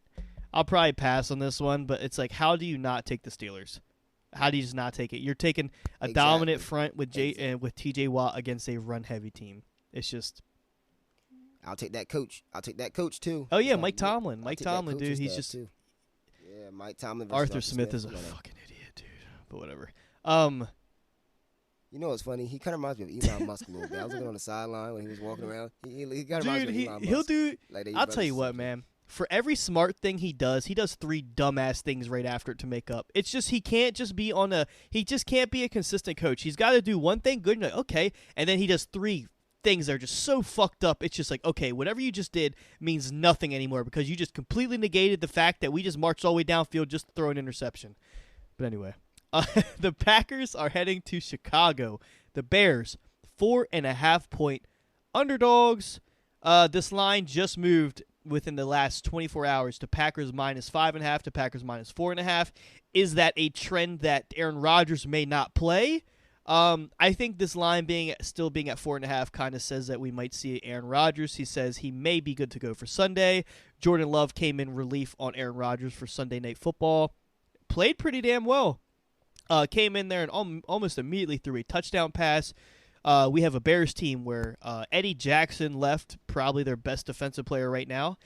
I'll probably pass on this one, but it's like, how do you not take the Steelers? How do you just not take it? You're taking a dominant front with with TJ Watt against a run-heavy team. It's just. I'll take that coach. I'll take that coach too. Oh yeah, Mike Tomlin. Mike Tomlin, dude. He's just. Too. Yeah, Mike Tomlin. Arthur Smith is a fucking idiot, dude. But whatever. You know what's funny? He kind of reminds me of Elon Musk a little bit. I was looking on the sideline when he was walking around. He kind of reminds me of Elon Musk. He'll do. I'll tell you what, man. For every smart thing he does 3 dumbass things right after it to make up. It's just he can't just be a consistent coach. He's got to do one thing good and like, okay, and then he does 3 things that are just so fucked up. It's just like, okay, whatever you just did means nothing anymore because you just completely negated the fact that we just marched all the way downfield just to throw an interception. But anyway, the Packers are heading to Chicago. The Bears, 4.5-point underdogs. This line just moved within the last 24 hours to Packers -5.5 to Packers -4.5. Is that a trend that Aaron Rodgers may not play? I think this line still being at 4.5 kind of says that we might see Aaron Rodgers. He says he may be good to go for Sunday. Jordan Love came in relief on Aaron Rodgers for Sunday Night Football. Played pretty damn well. Came in there and almost immediately threw a touchdown pass. We have a Bears team where Eddie Jackson left, probably their best defensive player right now.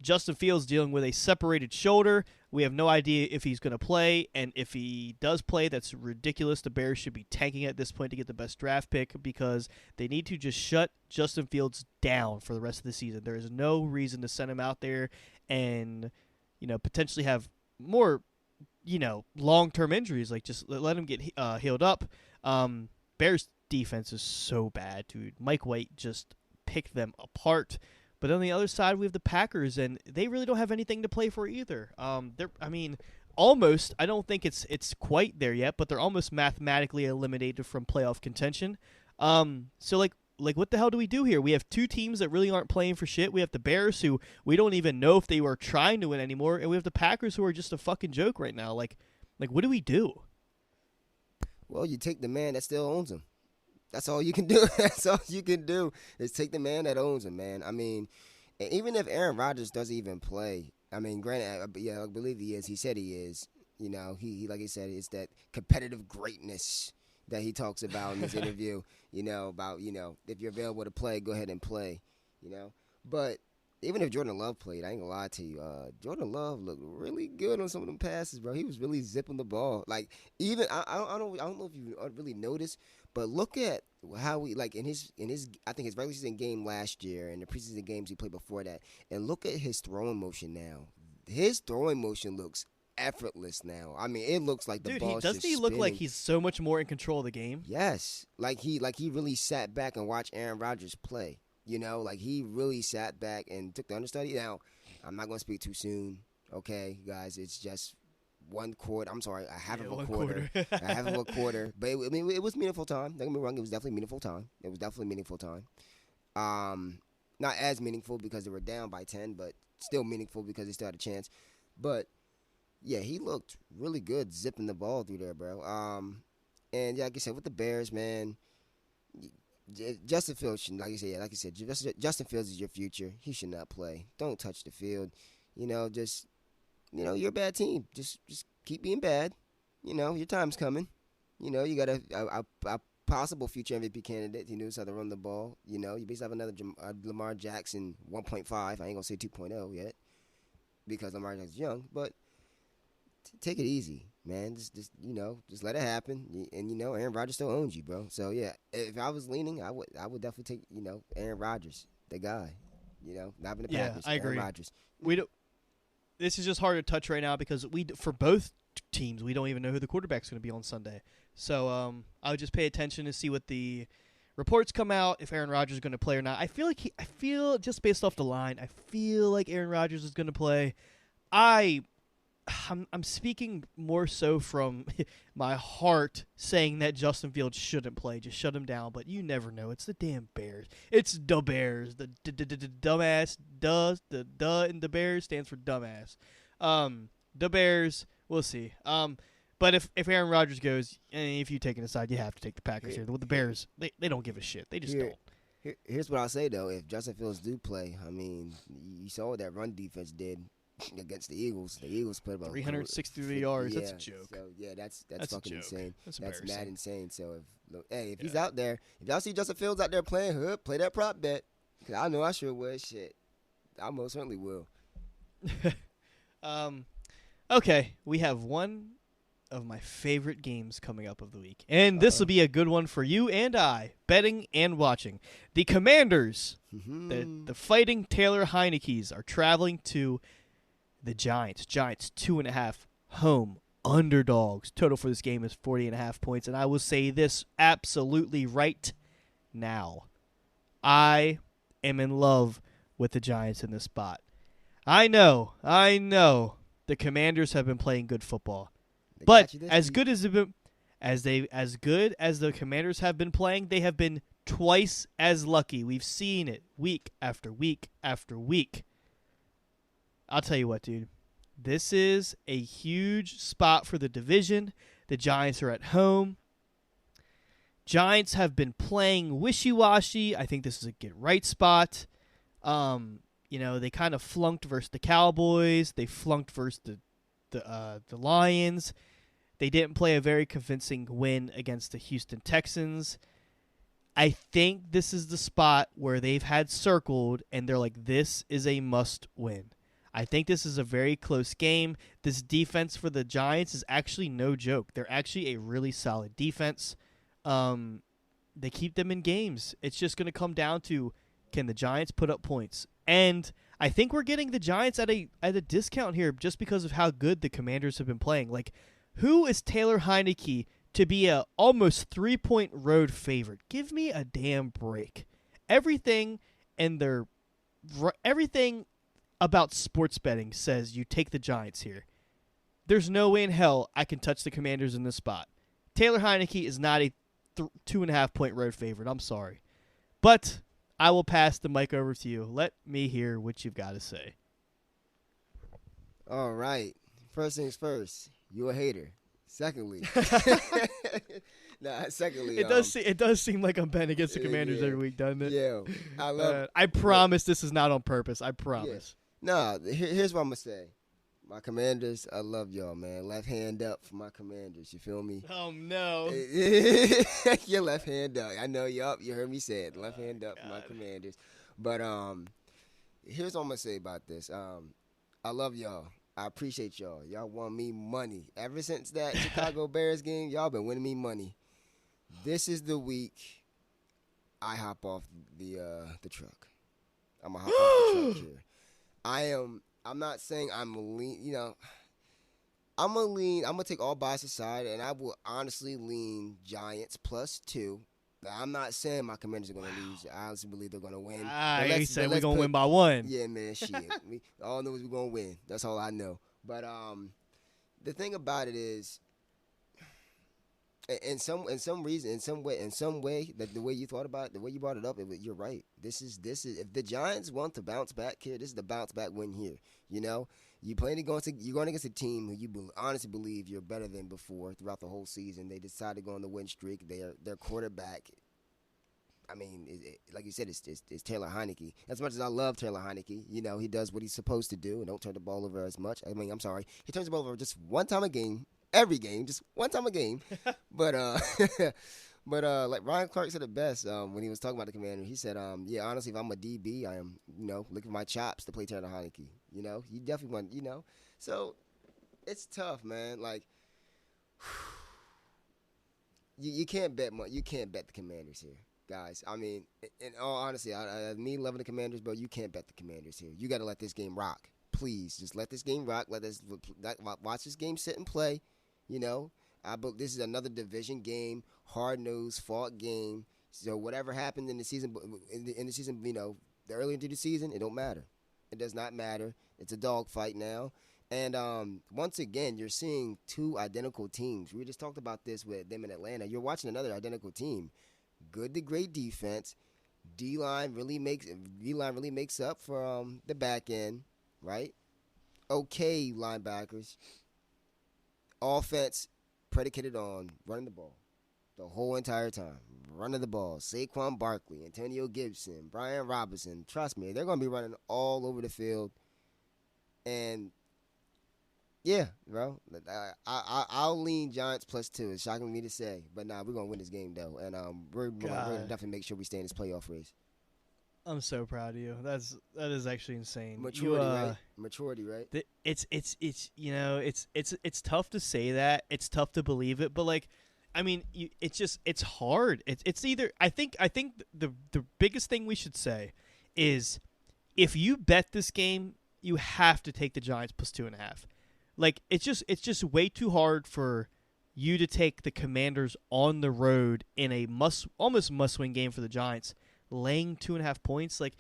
Justin Fields dealing with a separated shoulder. We have no idea if he's going to play, and if he does play, that's ridiculous. The Bears should be tanking at this point to get the best draft pick because they need to just shut Justin Fields down for the rest of the season. There is no reason to send him out there and, potentially have more, long-term injuries. Like, just let him get healed up. Bears defense is so bad, dude. Mike White just picked them apart. But on the other side, we have the Packers, and they really don't have anything to play for either. Almost. I don't think it's quite there yet, but they're almost mathematically eliminated from playoff contention. So what the hell do we do here? We have two teams that really aren't playing for shit. We have the Bears, who we don't even know if they were trying to win anymore, and we have the Packers, who are just a fucking joke right now. Like what do we do? Well, you take the man that still owns him. That's all you can do. That's all you can do is take the man that owns him, man. I mean, even if Aaron Rodgers doesn't even play, I mean, granted, I believe he is. He said he is. He like he said, it's that competitive greatness that he talks about in this interview. About if you're available to play, go ahead and play. But even if Jordan Love played, I ain't gonna lie to you. Jordan Love looked really good on some of them passes, bro. He was really zipping the ball. Like even I don't know if you really noticed. But look at how we in his I think his regular season game last year and the preseason games he played before that, and look at his throwing motion now. His throwing motion looks effortless now. I mean, it looks like the ball. Doesn't he look like he's so much more in control of the game? Yes, like he really sat back and watched Aaron Rodgers play. He really sat back and took the understudy. Now, I'm not gonna speak too soon. Okay, guys, it's just. 1 quarter. I'm sorry, a half of a quarter. A half of a quarter. But it was meaningful time. Don't get me wrong. It was definitely meaningful time. Not as meaningful because they were down by 10, but still meaningful because they still had a chance. But yeah, he looked really good zipping the ball through there, bro. And yeah, like I said, with the Bears, man, Justin Fields, Justin Fields is your future. He should not play. Don't touch the field. You're a bad team. Just keep being bad. Your time's coming. You got a possible future MVP candidate. He knows how to run the ball. You basically have another Lamar Jackson 1.5. I ain't gonna say 2.0 yet because Lamar Jackson's young. But take it easy, man. Just let it happen. And Aaron Rodgers still owns you, bro. So yeah, if I was leaning, I would definitely take Aaron Rodgers, the guy. Not even the Packers. Yeah, I agree. Aaron Rodgers. This is just hard to touch right now because for both teams, we don't even know who the quarterback's going to be on Sunday. So I would just pay attention to see what the reports come out, if Aaron Rodgers is going to play or not. I feel just based off the line, I feel like Aaron Rodgers is going to play. I'm speaking more so from my heart saying that Justin Fields shouldn't play. Just shut him down. But you never know. It's the damn Bears. It's the Bears. The dumbass does. The in the Bears stands for dumbass. The Bears. We'll see. But if Aaron Rodgers goes, and if you take it aside, you have to take the Packers here. With the Bears, they don't give a shit. They just don't. Here's what I'll say, though. If Justin Fields do play, I mean, you saw what that run defense did against the Eagles. The Eagles played about 363 yards. That's a joke. So yeah, that's fucking insane. That's mad insane. So if he's out there, if y'all see Justin Fields out there playing, play that prop bet. Cause I know I sure would. Shit, I most certainly will. Okay, we have one of my favorite games coming up of the week, and this will be a good one for you and I, betting and watching. The Commanders, the Fighting Taylor Heinekes, are traveling to the Giants. Giants 2.5 home underdogs. Total for this game is 40.5 points. And I will say this absolutely right now. I am in love with the Giants in this spot. I know. The Commanders have been playing good football. They But got you this as week. good as good as the Commanders have been playing, they have been twice as lucky. We've seen it week after week after week. I'll tell you what, dude. This is a huge spot for the division. The Giants are at home. Giants have been playing wishy-washy. I think this is a get-right spot. They kind of flunked versus the Cowboys. They flunked versus the Lions. They didn't play a very convincing win against the Houston Texans. I think this is the spot where they've had circled, and they're like, this is a must-win. I think this is a very close game. This defense for the Giants is actually no joke. They're actually a really solid defense. They keep them in games. It's just going to come down to, can the Giants put up points? And I think we're getting the Giants at a discount here just because of how good the Commanders have been playing. Like, who is Taylor Heineke to be a almost 3-point road favorite? Give me a damn break. Everything about sports betting says you take the Giants here. There's no way in hell I can touch the Commanders in this spot. Taylor Heineke is not a 2.5-point road favorite. I'm sorry. But I will pass the mic over to you. Let me hear what you've got to say. All right. First things first. You a hater. Secondly. Secondly. It does seem like I'm betting against the Commanders every week, doesn't it? Yeah. I love I promise this is not on purpose. I promise. Here's what I'm going to say. My Commanders, I love y'all, man. Left hand up for my Commanders. You feel me? Oh, no. Your left hand up. I know, you heard me say it. Left hand up for my Commanders. But here's what I'm going to say about this. I love y'all. I appreciate y'all. Y'all won me money. Ever since that Chicago Bears game, y'all been winning me money. This is the week I hop off the truck. I'm going to hop off the truck here. I'm not saying I'm lean, I'm going to take all bias aside, and I will honestly lean Giants +2. I'm not saying my Commanders are going to lose. I honestly believe they're going to win. You said we're going to win by 1. Yeah, man, shit. All I know is we're going to win. That's all I know. But the thing about it is, in some way, that the way you thought about it, the way you brought it up, you're right. This is if the Giants want to bounce back here, this is the bounce back win here. You're going against a team who you honestly believe you're better than before throughout the whole season. They decided to go on the win streak. Their quarterback, I mean, like you said, it's Taylor Heineke. As much as I love Taylor Heineke, he does what he's supposed to do and don't turn the ball over as much. I mean, I'm sorry, he turns the ball over just one time a game. Every game, just one time a game. But like Ryan Clark said it best when he was talking about the Commander. He said, honestly, if I'm a DB, I am, looking for my chops to play Taylor Heineke. You definitely want, So it's tough, man. Like, you can't bet you can't bet the Commanders here, guys. I mean, in all honesty, me loving the Commanders, bro, you can't bet the Commanders here. You got to let this game rock. Please, just let this game rock. Watch this game sit and play. This is another division game, hard-nosed, fought game. So whatever happened in the season, the early into the season, it don't matter. It does not matter. It's a dogfight now. And once again, you're seeing two identical teams. We just talked about this with them in Atlanta. You're watching another identical team. Good to great defense. D-line really makes up for the back end, right? Okay, linebackers. Offense predicated on running the ball the whole entire time. Running the ball. Saquon Barkley, Antonio Gibson, Brian Robinson. Trust me, they're going to be running all over the field. And, yeah, bro, I'll lean Giants +2. It's shocking me to say. But, we're going to win this game, though. And we're going to definitely make sure we stay in this playoff race. I'm so proud of you. That is actually insane. Maturity, right? Maturity, right? It's tough to say that. It's tough to believe it, but like, I mean, it's hard. It's either I think the biggest thing we should say is if you bet this game, you have to take the Giants +2.5. Like it's just way too hard for you to take the Commanders on the road in a almost must-win game for the Giants. laying 2.5 points. Like,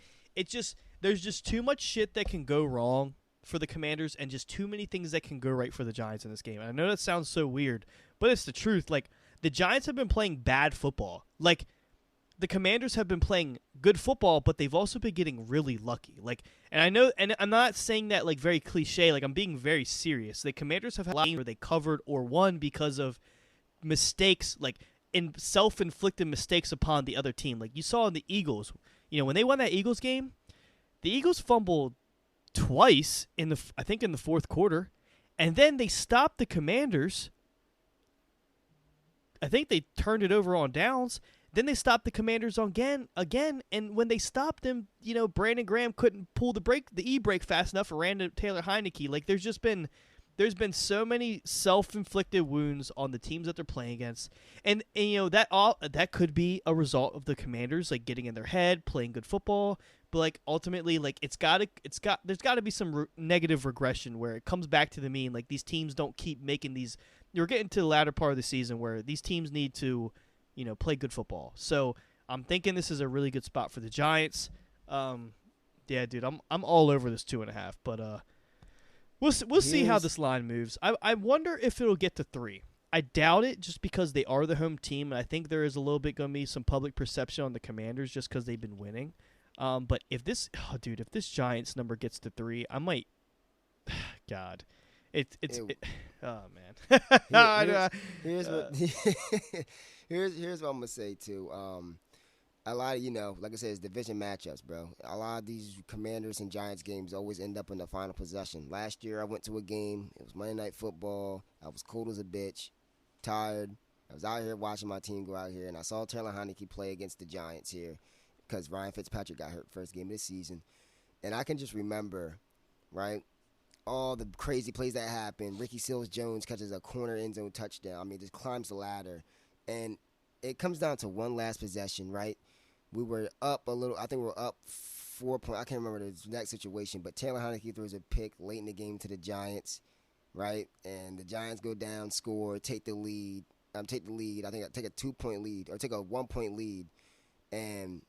there's just too much shit that can go wrong for the Commanders and just too many things that can go right for the Giants in this game. And I know that sounds so weird, but it's the truth. Like, the Giants have been playing bad football. Like, the Commanders have been playing good football, but they've also been getting really lucky. Like, and I know, and I'm not saying that like very cliche. Like, I'm being very serious. The Commanders have had games where they covered or won because of mistakes, like in self-inflicted mistakes upon the other team. Like you saw in the Eagles. When they won that Eagles game, the Eagles fumbled twice I think in the fourth quarter, and then they stopped the Commanders. I think they turned it over on downs. Then they stopped the Commanders again, and when they stopped them, Brandon Graham couldn't pull the e-brake fast enough and ran to Taylor Heineke. Like there's been so many self-inflicted wounds on the teams that they're playing against, and that could be a result of the Commanders like getting in their head, playing good football, but like ultimately like there's got to be some negative regression where it comes back to the mean. Like these teams don't keep making these. You're getting to the latter part of the season where these teams need to play good football. So I'm thinking this is a really good spot for the Giants. Yeah, dude, I'm all over this 2.5, but we'll see how this line moves. I wonder if it'll get to 3. I doubt it, just because they are the home team, and I think there is a little bit going to be some public perception on the Commanders just because they've been winning. But if this Giants number gets to 3, I might. God, oh man. Here's what I'm gonna say too. A lot of like I said, it's division matchups, bro. A lot of these Commanders and Giants games always end up in the final possession. Last year, I went to a game. It was Monday Night Football. I was cold as a bitch, tired. I was out here watching my team go out here, and I saw Taylor Heineke play against the Giants here because Ryan Fitzpatrick got hurt first game of this season, and I can just remember, right, all the crazy plays that happened. Ricky Seals-Jones catches a corner end zone touchdown. I mean, just climbs the ladder. And it comes down to one last possession, right? We were up a little. I think we were up 4 points. I can't remember the next situation, but Taylor Heineke throws a pick late in the game to the Giants, right? And the Giants go down, score, take the lead. I think I take a 2-point lead or take a 1-point lead. And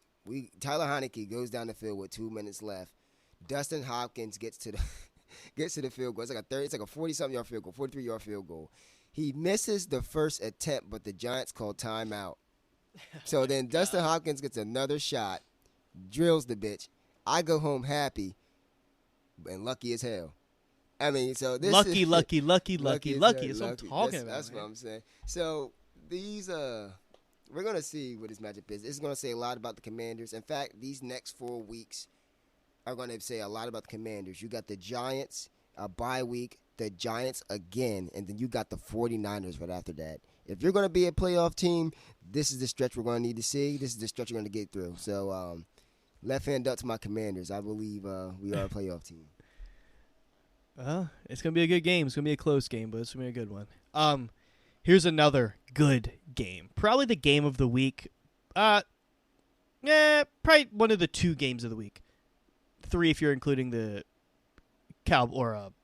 Tyler Heineke goes down the field with 2 minutes left. Dustin Hopkins gets to the field goal. It's like a 40-something yard field goal, 43-yard field goal. He misses the first attempt, but the Giants call timeout. So then Dustin Hopkins gets another shot, drills the bitch. I go home happy and lucky as hell. I mean, so this lucky. is That's what I'm talking about. That's what I'm saying. So these we're gonna see what this matchup is. It's gonna say a lot about the Commanders. In fact, these next 4 weeks are gonna say a lot about the Commanders. You got the Giants, a bye week, the Giants again, and then you got the 49ers right after that. If you're going to be a playoff team, this is the stretch we're going to need to see. This is the stretch you're going to get through. So left hand up to my Commanders. I believe we are a playoff team. It's going to be a good game. It's going to be a close game, but it's going to be a good one. Here's another good game. Probably the game of the week. Probably one of the 2 games of the week. 3 if you're including the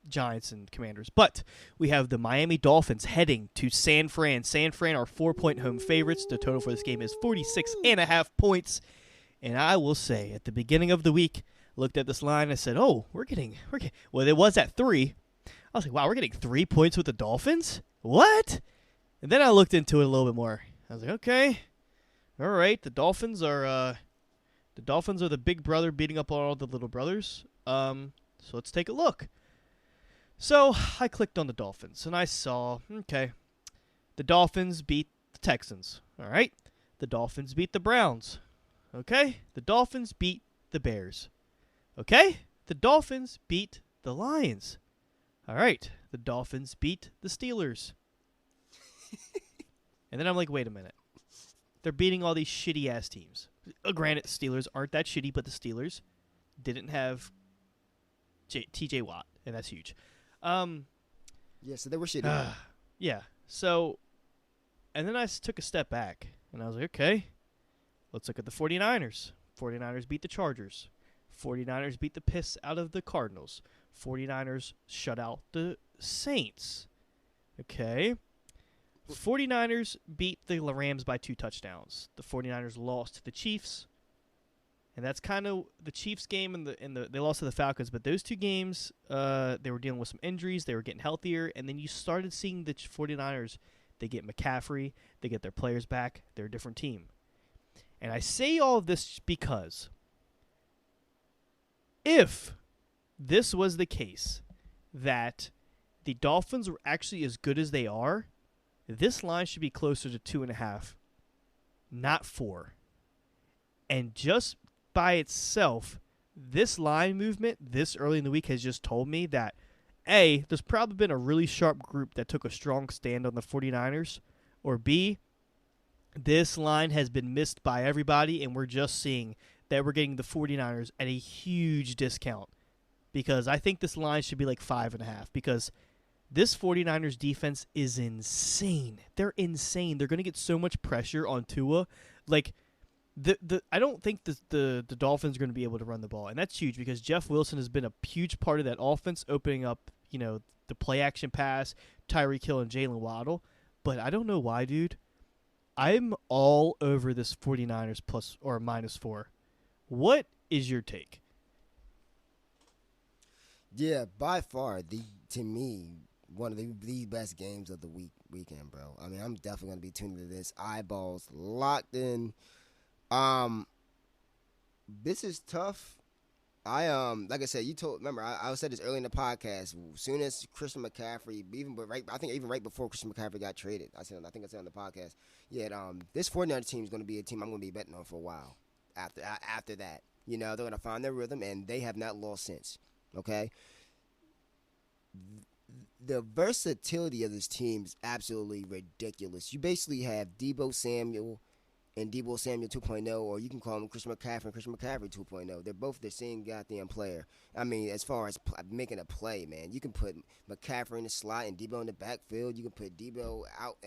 Giants and Commanders. But we have the Miami Dolphins heading to San Fran. San Fran are 4-point home favorites. The total for this game is 46.5 points. And I will say, at the beginning of the week, looked at this line and I said, we're getting well, it was at 3. I was like, wow, we're getting 3 points with the Dolphins? What? And then I looked into it a little bit more. I was like, okay, all right, the Dolphins are the big brother beating up on all the little brothers. So let's take a look. So I clicked on the Dolphins, and I saw, okay, the Dolphins beat the Texans. All right. The Dolphins beat the Browns. Okay. The Dolphins beat the Bears. Okay. The Dolphins beat the Lions. All right. The Dolphins beat the Steelers. And then I'm like, wait a minute. They're beating all these shitty-ass teams. Granted, Steelers aren't that shitty, but the Steelers didn't have TJ Watt, and that's huge. Yeah, so they were shitty. Yeah. So, and then I took a step back, and I was like, okay, let's look at the 49ers. 49ers beat the Chargers. 49ers beat the piss out of the Cardinals. 49ers shut out the Saints. Okay. 49ers beat the Rams by 2 touchdowns. The 49ers lost to the Chiefs. And that's kind of the Chiefs game and they lost to the Falcons. But those two games, they were dealing with some injuries. They were getting healthier. And then you started seeing the 49ers. They get McCaffrey. They get their players back. They're a different team. And I say all of this because if this was the case that the Dolphins were actually as good as they are, this line should be closer to 2.5, not 4. And just by itself, this line movement this early in the week has just told me that, A, there's probably been a really sharp group that took a strong stand on the 49ers, or B, this line has been missed by everybody, and we're just seeing that we're getting the 49ers at a huge discount, because I think this line should be like 5.5, because this 49ers defense is insane. They're insane. They're going to get so much pressure on Tua. Like, I don't think the Dolphins are going to be able to run the ball, and that's huge because Jeff Wilson has been a huge part of that offense, opening up, the play action pass, Tyreek Hill and Jalen Waddle. But I don't know why, dude. I'm all over this 49ers plus or -4. What is your take? Yeah, by far, to me, one of the best games of the weekend, bro. I mean, I'm definitely going to be tuning to this. Eyeballs locked in. This is tough. Like I said, remember, I said this early in the podcast. As soon as Christian McCaffrey, I think even right before Christian McCaffrey got traded, I think I said on the podcast, this 49ers team is going to be a team I'm going to be betting on for a while. After that, they're going to find their rhythm, and they have not lost since. Okay. The versatility of this team is absolutely ridiculous. You basically have Deebo Samuel and Deebo Samuel 2.0, or you can call him Christian McCaffrey and Christian McCaffrey 2.0. They're both the same goddamn player. I mean, as far as making a play, man, you can put McCaffrey in the slot and Deebo in the backfield. You can put Deebo out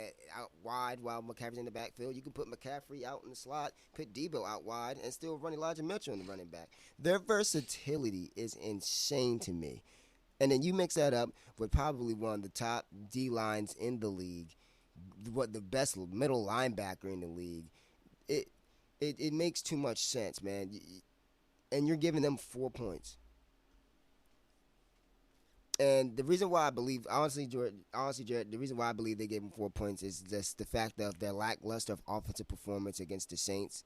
wide while McCaffrey's in the backfield. You can put McCaffrey out in the slot, put Deebo out wide, and still run Elijah Mitchell in the running back. Their versatility is insane to me. And then you mix that up with probably one of the top D lines in the league, the best middle linebacker in the league. It makes too much sense, man. And you're giving them 4 points. And the reason why I believe, honestly, Jared, the reason why I believe they gave them 4 points is just the fact of their lackluster of offensive performance against the Saints,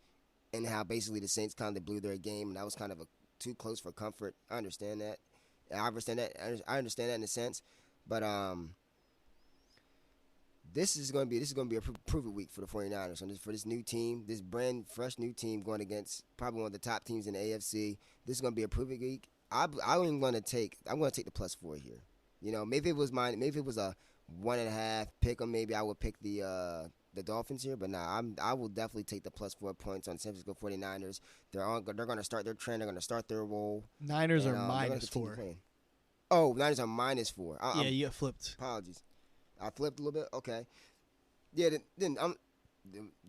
and how basically the Saints kind of blew their game, and that was kind of too close for comfort. I understand that. I understand that in a sense, but this is going to be a prove-it week for the 49ers. So for this new team, this brand fresh new team going against probably one of the top teams in the AFC. This is going to be a prove-it week. I'm going to take the +4 here. Maybe it was a 1.5 pick, or maybe I would pick the Dolphins here, but I will definitely take the +4 points on San Francisco 49ers. They're going to start their trend. They're going to start their roll. Niners are -4. Playing. Oh, Niners are -4. Yeah, you got flipped. Apologies. I flipped a little bit. Okay. Yeah. Then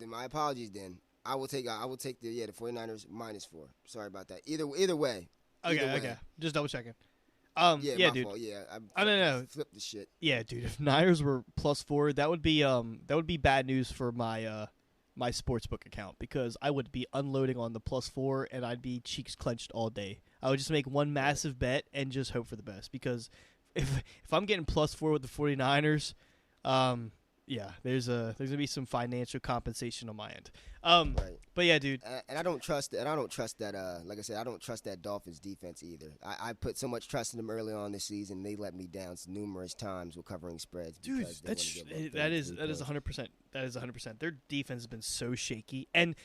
my apologies. Then I will take the 49ers -4. Sorry about that. Either way. Okay. Just double checking. Yeah, dude. fault. Yeah, I don't know. Flip the shit. Yeah, dude. If Niners were +4, that would be bad news for my my sportsbook account, because I would be unloading on the +4 and I'd be cheeks clenched all day. I would just make one massive bet and just hope for the best, because if I'm getting +4 with the 49ers, there's gonna be some financial compensation on my end. Right. But yeah, dude. And I don't trust that. Like I said, I don't trust that Dolphins defense either. I put so much trust in them early on this season. They let me down numerous times with covering spreads. Dude, that is 100%. That is 100%. Their defense has been so shaky. And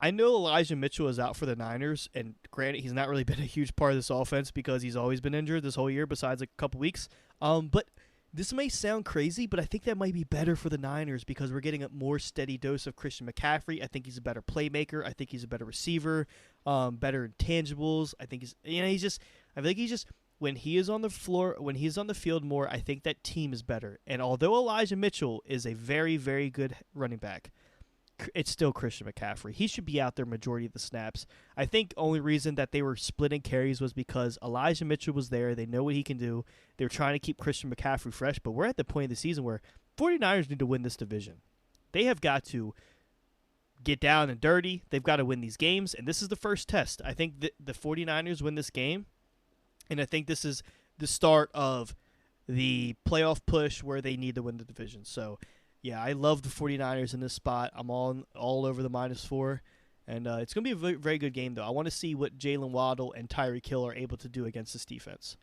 I know Elijah Mitchell is out for the Niners, and granted, he's not really been a huge part of this offense because he's always been injured this whole year, besides a couple weeks. But this may sound crazy, but I think that might be better for the Niners because we're getting a more steady dose of Christian McCaffrey. I think he's a better playmaker. I think he's a better receiver, better intangibles. I think when he is on the floor, when he's on the field more, I think that team is better. And although Elijah Mitchell is a very, very good running back, it's still Christian McCaffrey. He should be out there majority of the snaps. I think only reason that they were splitting carries was because Elijah Mitchell was there. They know what he can do. They were trying to keep Christian McCaffrey fresh, but we're at the point of the season where 49ers need to win this division. They have got to get down and dirty. They've got to win these games, and this is the first test. I think the 49ers win this game, and I think this is the start of the playoff push where they need to win the division. So, yeah, I love the 49ers in this spot. I'm all over the -4, and it's going to be a very, very good game, though. I want to see what Jalen Waddle and Tyreek Hill are able to do against this defense.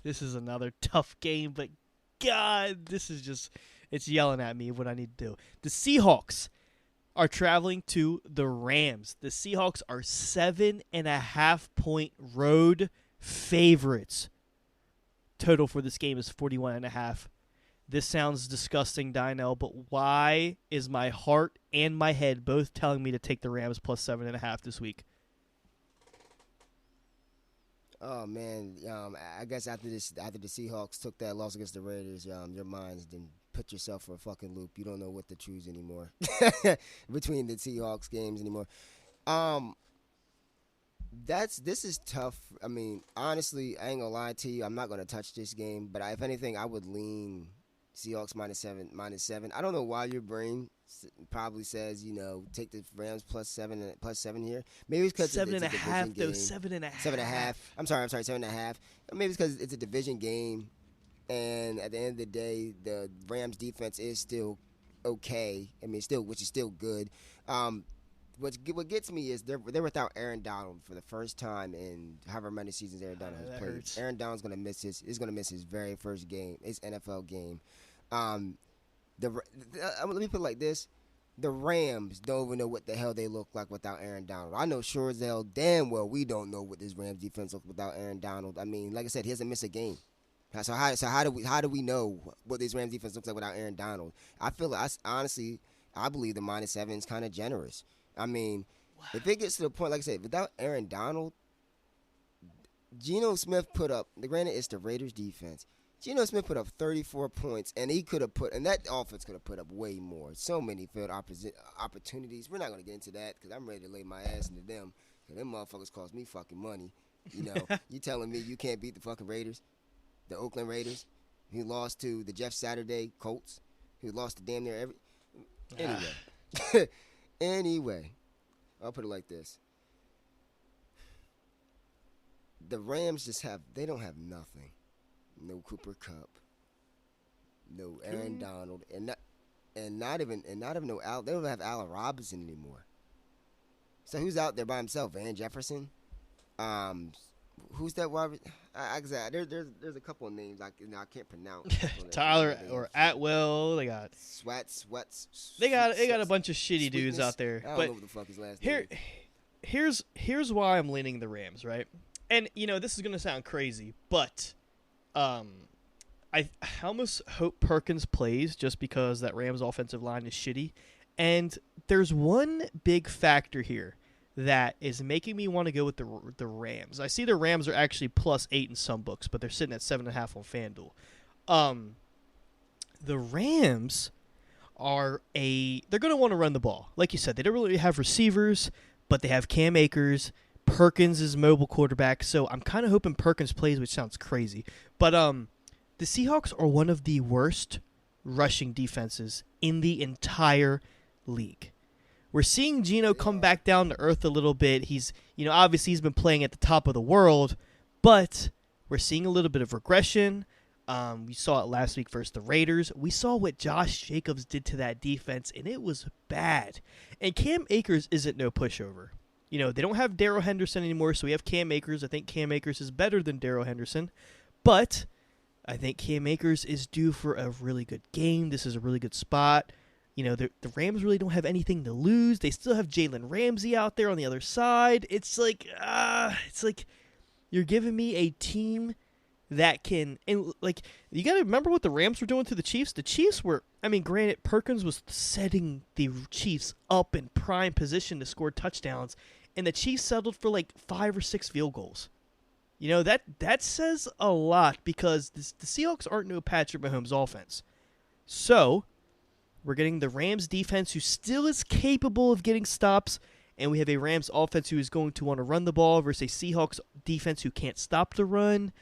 This is another tough game, but God, this is just, it's yelling at me what I need to do. The Seahawks are traveling to the Rams. The Seahawks are 7.5-point road favorites. Total for this game is 41.5. This sounds disgusting, Dynel, but why is my heart and my head both telling me to take the Rams plus 7.5 this week? Oh man, I guess after the Seahawks took that loss against the Raiders, your mind's didn't put yourself for a fucking loop. You don't know what to choose anymore between the Seahawks games anymore. This is tough. I mean, honestly, I ain't gonna lie to you. I'm not gonna touch this game, but if anything, I would lean Seahawks -7. I don't know why your brain probably says, take the Rams plus seven here. Maybe it's because 7.5 though. 7.5. 7.5. I'm sorry, 7.5. Maybe it's because it's a division game, and at the end of the day, the Rams defense is still okay. I mean, which is still good. What gets me is they're without Aaron Donald for the first time in however many seasons Aaron Donald has played. Hurts. Aaron Donald's gonna miss his very first game, his NFL game. Let me put it like this: the Rams don't even know what the hell they look like without Aaron Donald. I know sure as hell damn well we don't know what this Rams defense looks without Aaron Donald. I mean, like I said, he hasn't missed a game. So how do we know what this Rams defense looks like without Aaron Donald? I believe the -7 is kind of generous. I mean, if it gets to the point, like I said, without Aaron Donald, Geno Smith granted it's the Raiders defense. Geno Smith put up 34 points, and that offense could have put up way more. So many field opportunities. We're not going to get into that because I'm ready to lay my ass into them. Because them motherfuckers cost me fucking money. You telling me you can't beat the fucking Raiders? The Oakland Raiders, who lost to the Jeff Saturday Colts, who lost to damn near every. Anyway, I'll put it like this. The Rams they don't have nothing. No Cooper Kupp, no Aaron Donald, and not even they don't have Allen Robinson anymore. So who's out there by himself? Van Jefferson? Who's that wide? There's a couple of names I can't pronounce. Tyler or Atwell. They got Sweats. They got a bunch of shitty dudes out there. I don't but know what the fuck his last name is. Here's why I'm leaning the Rams, right? And this is gonna sound crazy, but I almost hope Perkins plays just because that Rams offensive line is shitty. And there's one big factor here that is making me want to go with the Rams. I see the Rams are actually +8 in some books, but they're sitting at 7.5 on FanDuel. The Rams they're going to want to run the ball. Like you said, they don't really have receivers, but they have Cam Akers. Perkins is mobile quarterback, so I'm kind of hoping Perkins plays, which sounds crazy. But the Seahawks are one of the worst rushing defenses in the entire league. We're seeing Geno come back down to earth a little bit. He's, obviously he's been playing at the top of the world, but we're seeing a little bit of regression. We saw it last week versus the Raiders. We saw what Josh Jacobs did to that defense, and it was bad. And Cam Akers isn't no pushover. They don't have Darrell Henderson anymore, so we have Cam Akers. I think Cam Akers is better than Darrell Henderson, but I think Cam Akers is due for a really good game. This is a really good spot. The Rams really don't have anything to lose. They still have Jalen Ramsey out there on the other side. It's like you're giving me a team that can, and you got to remember what the Rams were doing to the Chiefs. The Chiefs were, granted, Perkins was setting the Chiefs up in prime position to score touchdowns, and the Chiefs settled for 5 or 6 field goals. That says a lot because the Seahawks aren't no Patrick Mahomes offense. So we're getting the Rams defense who still is capable of getting stops, and we have a Rams offense who is going to want to run the ball versus a Seahawks defense who can't stop the run.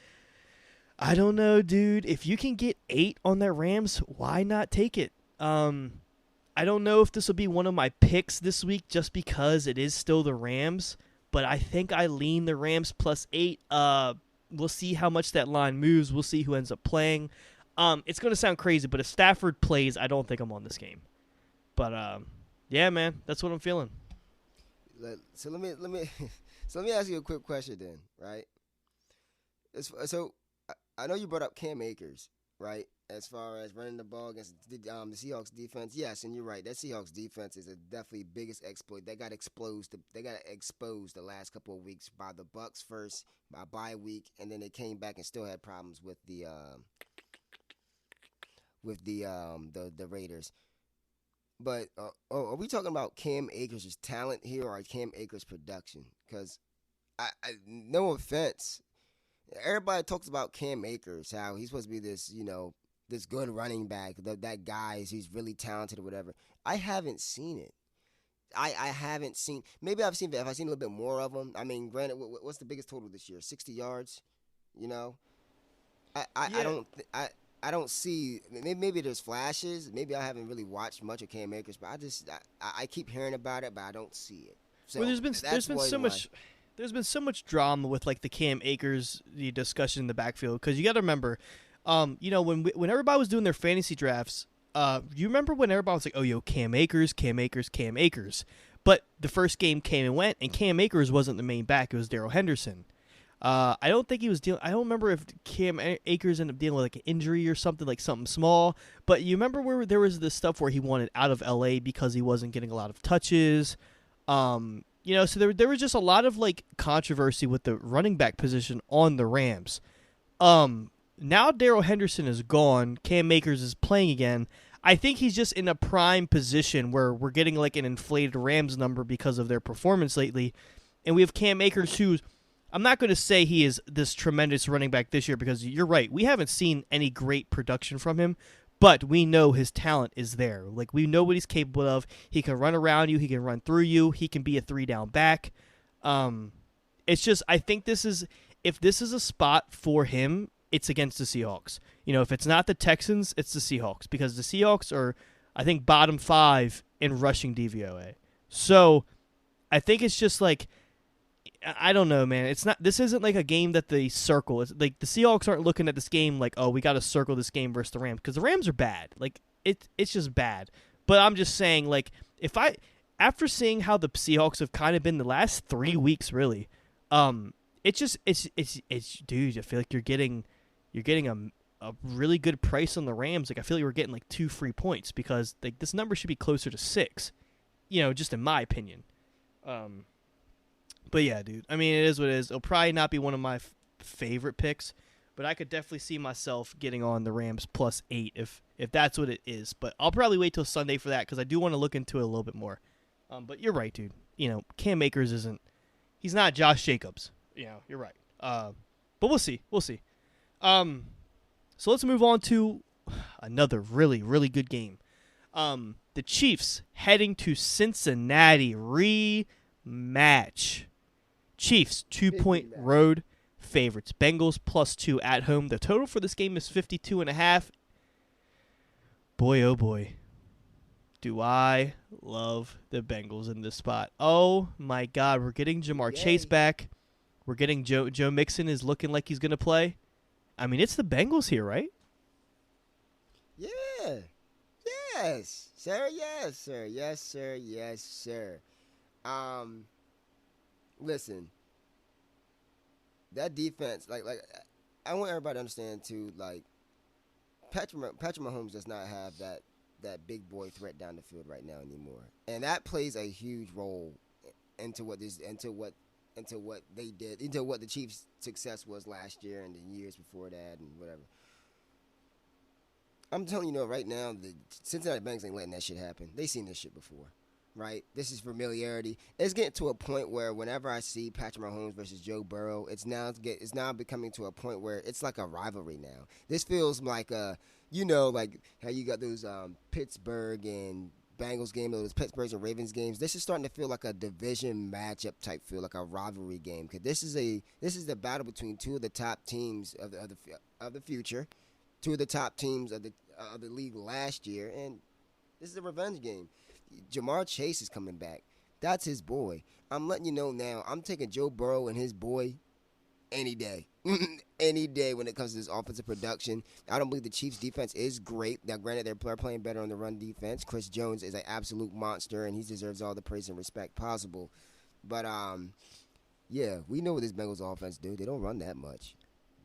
I don't know, dude. If you can get 8 on that Rams, why not take it? I don't know if this will be one of my picks this week just because it is still the Rams, but I think I lean the Rams +8. We'll see how much that line moves. We'll see who ends up playing. It's going to sound crazy, but if Stafford plays, I don't think I'm on this game. But yeah, man, that's what I'm feeling. So let me so let me ask you a quick question then, right? So I know you brought up Cam Akers, right? As far as running the ball against the Seahawks defense, yes, and you're right. That Seahawks defense is a definitely biggest exploit. They got exposed. They got exposed the last couple of weeks by the Bucks first, by bye week, and then they came back and still had problems with the Raiders. But are we talking about Cam Akers' talent here or Cam Akers' production? Because no offense, everybody talks about Cam Akers, how he's supposed to be this, this good running back, that guy, he's really talented or whatever. I haven't seen it. I haven't seen. Maybe I've seen a little bit more of him. I mean, granted, what's the biggest total this year? 60 yards. I don't see. Maybe there's flashes. Maybe I haven't really watched much of Cam Akers, but I keep hearing about it, but I don't see it. So well, there's been so much drama with like the Cam Akers discussion in the backfield because you got to remember, when everybody was doing their fantasy drafts, you remember when everybody was like, oh, Cam Akers, but the first game came and went, and Cam Akers wasn't the main back; it was Darrell Henderson. I don't think he was dealing. I don't remember if Cam Akers ended up dealing with like an injury or something, like something small. But you remember where there was this stuff where he wanted out of LA because he wasn't getting a lot of touches. So there was just a lot of like controversy with the running back position on the Rams. Now Darrell Henderson is gone. Cam Akers is playing again. I think he's just in a prime position where we're getting like an inflated Rams number because of their performance lately, and we have Cam Akers who's. I'm not going to say he is this tremendous running back this year because you're right. We haven't seen any great production from him, but we know his talent is there. Like, we know what he's capable of. He can run around you. He can run through you. He can be a 3-down back. It's just, I think if this is a spot for him, it's against the Seahawks. If it's not the Texans, it's the Seahawks because the Seahawks are, I think, bottom 5 in rushing DVOA. So I think it's just like, I don't know, man. This isn't like a game that they circle. It's like the Seahawks aren't looking at this game like, oh, we got to circle this game versus the Rams because the Rams are bad. Like it's just bad. But I'm just saying, like, after seeing how the Seahawks have kind of been the last 3 weeks, really, it's dude. I feel like you're getting a really good price on the Rams. Like I feel like we're getting like 2 free points because like this number should be closer to 6. Just in my opinion. But yeah, dude. I mean, it is what it is. It'll probably not be one of my favorite picks, but I could definitely see myself getting on the Rams +8 if that's what it is. But I'll probably wait till Sunday for that because I do want to look into it a little bit more. But you're right, dude. Cam Akers he's not Josh Jacobs. You're right. But we'll see. So let's move on to another really, really good game. The Chiefs heading to Cincinnati rematch. Chiefs 2-point road favorites. Bengals +2 at home. The total for this game is 52.5. Boy, oh boy. Do I love the Bengals in this spot. Oh my God. We're getting Jamar Chase back. We're getting Joe Mixon is looking like he's going to play. I mean, it's the Bengals here, right? Yeah. Yes, sir. Yes, sir. Yes, sir. Yes, sir. Listen, that defense, like I want everybody to understand too. Like, Patrick Mahomes does not have that big boy threat down the field right now anymore, and that plays a huge role into what they did, into what the Chiefs' success was last year and the years before that and whatever. I'm telling you, right now, the Cincinnati Bengals ain't letting that shit happen. They seen this shit before. Right? This is familiarity. It's getting to a point where whenever I see Patrick Mahomes versus Joe Burrow, it's now becoming to a point where it's like a rivalry now. This feels like like how you got those Pittsburgh and Bengals games, those Pittsburgh and Ravens games. This is starting to feel like a division matchup type feel, like a rivalry game. Because this is the battle between two of the top teams of the future, two of the top teams of the league last year, and This is a revenge game. Jamar Chase is coming back. That's his boy. I'm letting you know now. I'm taking Joe Burrow and his boy any day. Any day when it comes to this offensive production. I don't believe the Chiefs' defense is great. Now, granted, they're playing better on the run defense. Chris Jones is an absolute monster, and he deserves all the praise and respect possible. But, yeah, we know what this Bengals offense do. They don't run that much.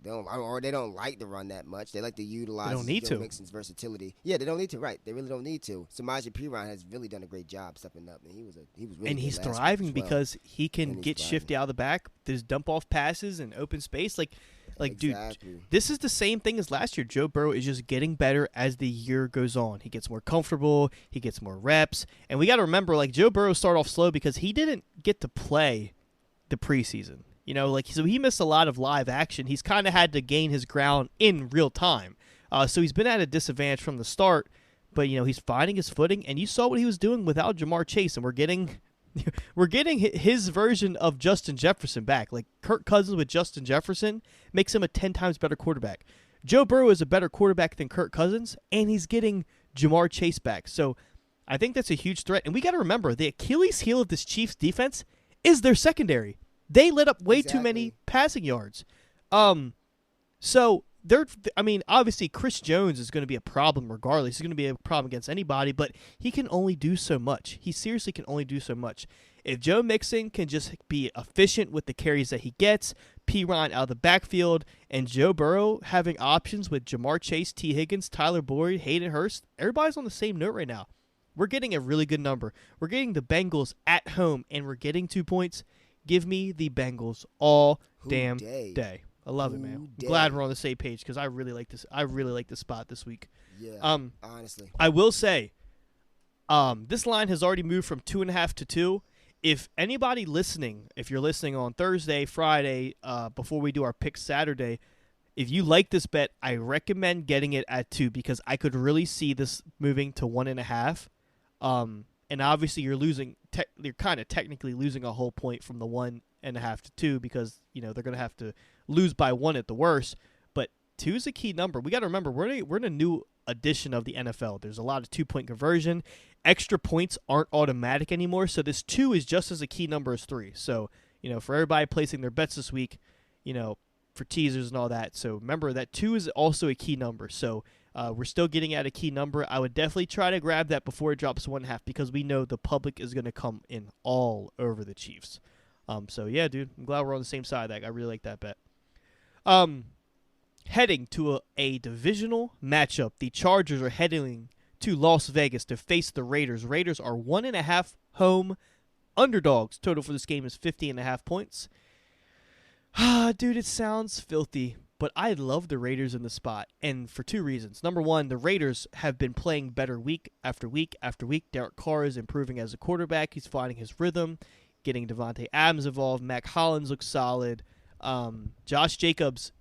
They don't like to run that much. They like to utilize Joe Mixon's versatility. Yeah, they don't need to. Right, they really don't need to. Samaje Perine has really done a great job stepping up, and he was really. And he's thriving because he can get shifty out of the back. There's dump off passes and open space. Like, exactly. Dude, this is the same thing as last year. Joe Burrow is just getting better as the year goes on. He gets more comfortable. He gets more reps, and we got to remember, like, Joe Burrow started off slow because he didn't get to play the preseason. You know, like, so he missed a lot of live action. He's kind of had to gain his ground in real time. So he's been at a disadvantage from the start, but, you know, he's finding his footing, and you saw what he was doing without Jamar Chase, and we're getting his version of Justin Jefferson back. Like, Kirk Cousins with Justin Jefferson makes him a 10 times better quarterback. Joe Burrow is a better quarterback than Kirk Cousins, and he's getting Jamar Chase back. So I think that's a huge threat. And we got to remember, the Achilles heel of this Chiefs defense is their secondary. They let up way too many passing yards. So obviously Chris Jones is going to be a problem regardless. He's going to be a problem against anybody, but he can only do so much. He seriously can only do so much. If Joe Mixon can just be efficient with the carries that he gets, Perine out of the backfield, and Joe Burrow having options with Jamar Chase, T. Higgins, Tyler Boyd, Hayden Hurst, everybody's on the same note right now. We're getting a really good number. We're getting the Bengals at home, and we're getting 2 points. Give me the Bengals all damn day. I love it, man. I'm glad we're on the same page because I really like this. I really like this spot this week. Yeah. Honestly, I will say, this line has already moved from 2.5 to 2. If anybody listening, if you're listening on Thursday, Friday, before we do our pick Saturday, if you like this bet, I recommend getting it at 2 because I could really see this moving to 1.5. And obviously you're losing. You're kind of technically losing a whole point from the 1.5 to 2 because you know they're going to have to lose by 1 at the worst. But 2 is a key number. We got to remember we're in a new edition of the NFL. There's a lot of 2-point conversion. Extra points aren't automatic anymore. So this 2 is just as a key number as 3. So you know for everybody placing their bets this week, you know for teasers and all that. So remember that 2 is also a key number. So. We're still getting at a key number. I would definitely try to grab that before it drops 1.5 because we know the public is going to come in all over the Chiefs. So, yeah, dude, I'm glad we're on the same side of that. I really like that bet. Heading to a divisional matchup, the Chargers are heading to Las Vegas to face the Raiders. Raiders are 1.5 home underdogs. Total for this game is 50.5 points. Dude, it sounds filthy. But I love the Raiders in the spot, and for 2 reasons. Number one, the Raiders have been playing better week after week after week. Derek Carr is improving as a quarterback. He's finding his rhythm, getting Devontae Adams involved. Mac Hollins looks solid. Josh Jacobs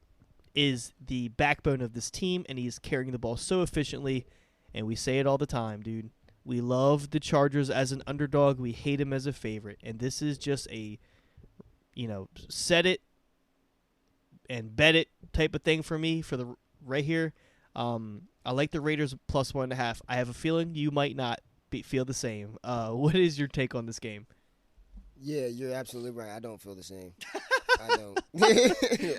is the backbone of this team, and he's carrying the ball so efficiently. And we say it all the time, dude. We love the Chargers as an underdog. We hate them as a favorite. And this is just a, set it and bet it type of thing for me for the right here. I like the Raiders plus 1.5. I have a feeling you might not feel the same. What is your take on this game? Yeah, you're absolutely right. I don't feel the same. I don't.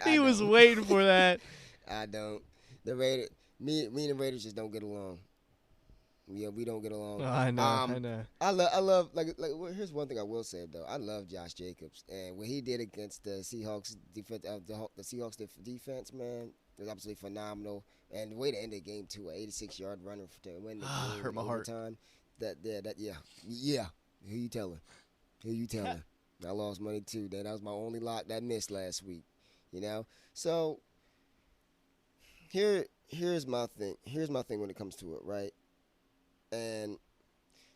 He was waiting for that. I don't. The Raiders, me and the Raiders just don't get along. Yeah, we don't get along. Oh, I know. I know. I love well, here's one thing I will say though. I love Josh Jacobs, and what he did against the Seahawks defense, the Seahawks defense, man, was absolutely phenomenal. And the way to end the game too, an 86-yard runner to win the game. Hurt my heart. Yeah. Who you telling? I lost money too. That was my only lock that missed last week. So here's my thing. Here's my thing when it comes to it, right? And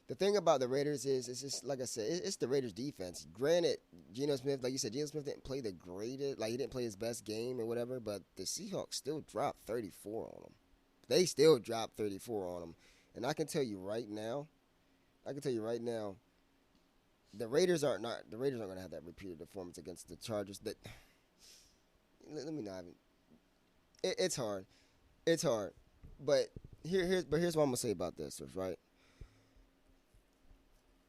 the thing about the Raiders is, it's just, like I said, it's the Raiders' defense. Granted, Geno Smith, like you said, Geno Smith didn't play the greatest, like he didn't play his best game or whatever, but the Seahawks still dropped 34 on them. They still dropped 34 on them. And I can tell you right now, the Raiders aren't going to have that repeated performance against the Chargers. Let me not even. It's hard. But here's what I'm gonna say about this, right?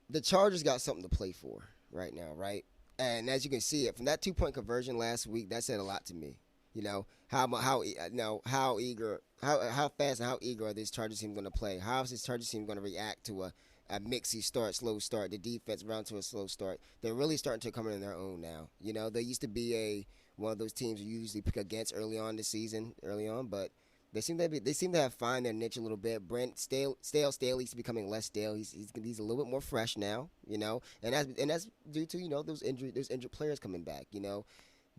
the Chargers got something to play for right now, right? And as you can see it from that 2-point conversion last week, that said a lot to me. You know how eager, how fast and how eager are this Chargers team going to play? How is this Chargers team going to react to a mixy start, slow start, the defense round to a slow start? They're really starting to come in their own now. You know, they used to be one of those teams you usually pick against early on this season, but they seem to have found their niche a little bit. Brent Staley's becoming less stale. He's a little bit more fresh now, you know, and that's due to those injured players coming back. You know,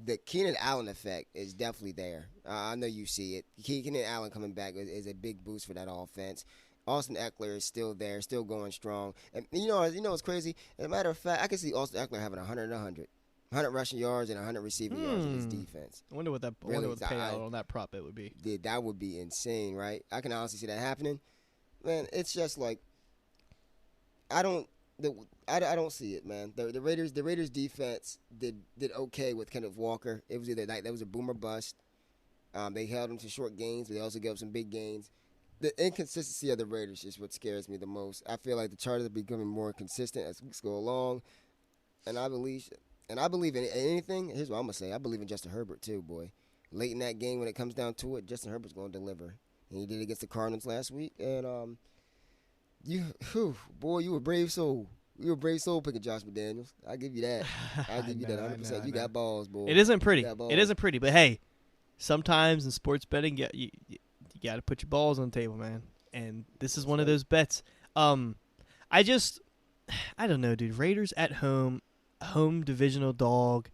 the Keenan Allen effect is definitely there. I know you see it. Keenan Allen coming back is a big boost for that offense. Austin Eckler is still there, still going strong, and you know what's crazy? As a matter of fact, I can see Austin Eckler having 100 and 100. 100 rushing yards and 100 receiving yards in his defense. I wonder what the payout on that prop bet would be. Yeah, that would be insane, right? I can honestly see that happening. Man, it's just like I don't see it, man. The Raiders defense did okay with Kenneth Walker. It was either that was a boom or bust. They held him to short gains, but they also gave up some big gains. The inconsistency of the Raiders is what scares me the most. I feel like the Chargers are becoming more consistent as weeks go along, and I believe in anything. Here's what I'm going to say. I believe in Justin Herbert, too, boy. Late in that game, when it comes down to it, Justin Herbert's going to deliver. And he did it against the Cardinals last week. And, you were a brave soul. You were a brave soul picking Josh McDaniels. I'll give you that. I'll give you that 100%. You got balls, boy. It isn't pretty. It isn't pretty. But, hey, sometimes in sports betting, you got to put your balls on the table, man. And this is one of those bets. I don't know, dude. Raiders at home divisional dog.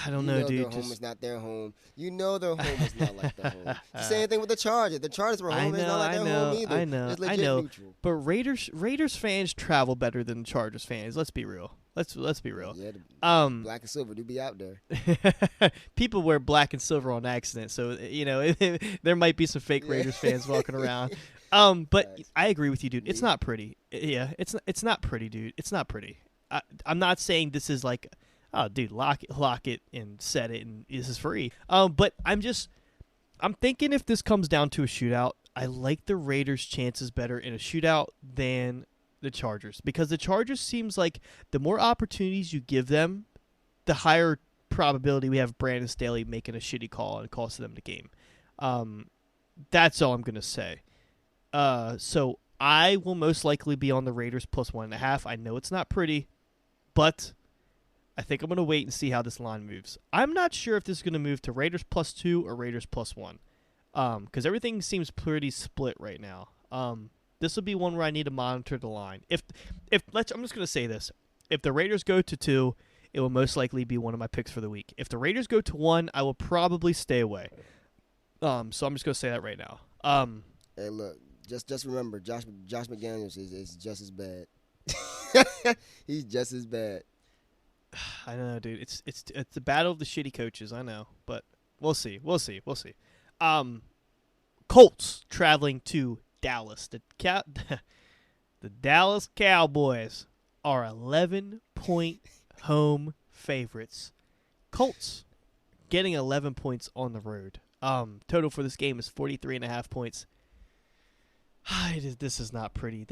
I don't know, dude. Their home is not their home. You know their home is not like their home. The same thing with the Chargers. The Chargers were home. It's not like their home either. I know. It's legit neutral. But Raiders fans travel better than Chargers fans. Let's be real. Let's be real. Yeah, black and silver do be out there. People wear black and silver on accident, so there might be some fake Raiders fans walking around. But I agree with you, dude. It's not pretty. Yeah, it's not pretty, dude. It's not pretty. I'm not saying this is like, oh, dude, lock it and set it and this is free. But I'm thinking if this comes down to a shootout, I like the Raiders' chances better in a shootout than the Chargers, because the Chargers seems like the more opportunities you give them, the higher probability we have Brandon Staley making a shitty call and costing them the game. That's all I'm gonna say. So I will most likely be on the Raiders plus 1.5. I know it's not pretty, but I think I'm going to wait and see how this line moves. I'm not sure if this is going to move to Raiders plus 2 or Raiders plus 1, because everything seems pretty split right now. This will be one where I need to monitor the line. I'm just going to say this. If the Raiders go to 2, it will most likely be one of my picks for the week. If the Raiders go to 1, I will probably stay away. So I'm just going to say that right now. Hey, look, just remember, Josh McDaniels is just as bad. He's just as bad. I don't know, dude. It's the battle of the shitty coaches. I know, but we'll see. Colts traveling to Dallas. The Dallas Cowboys are 11-point home favorites. Colts getting 11 points on the road. Total for this game is 43.5 points. This is not pretty.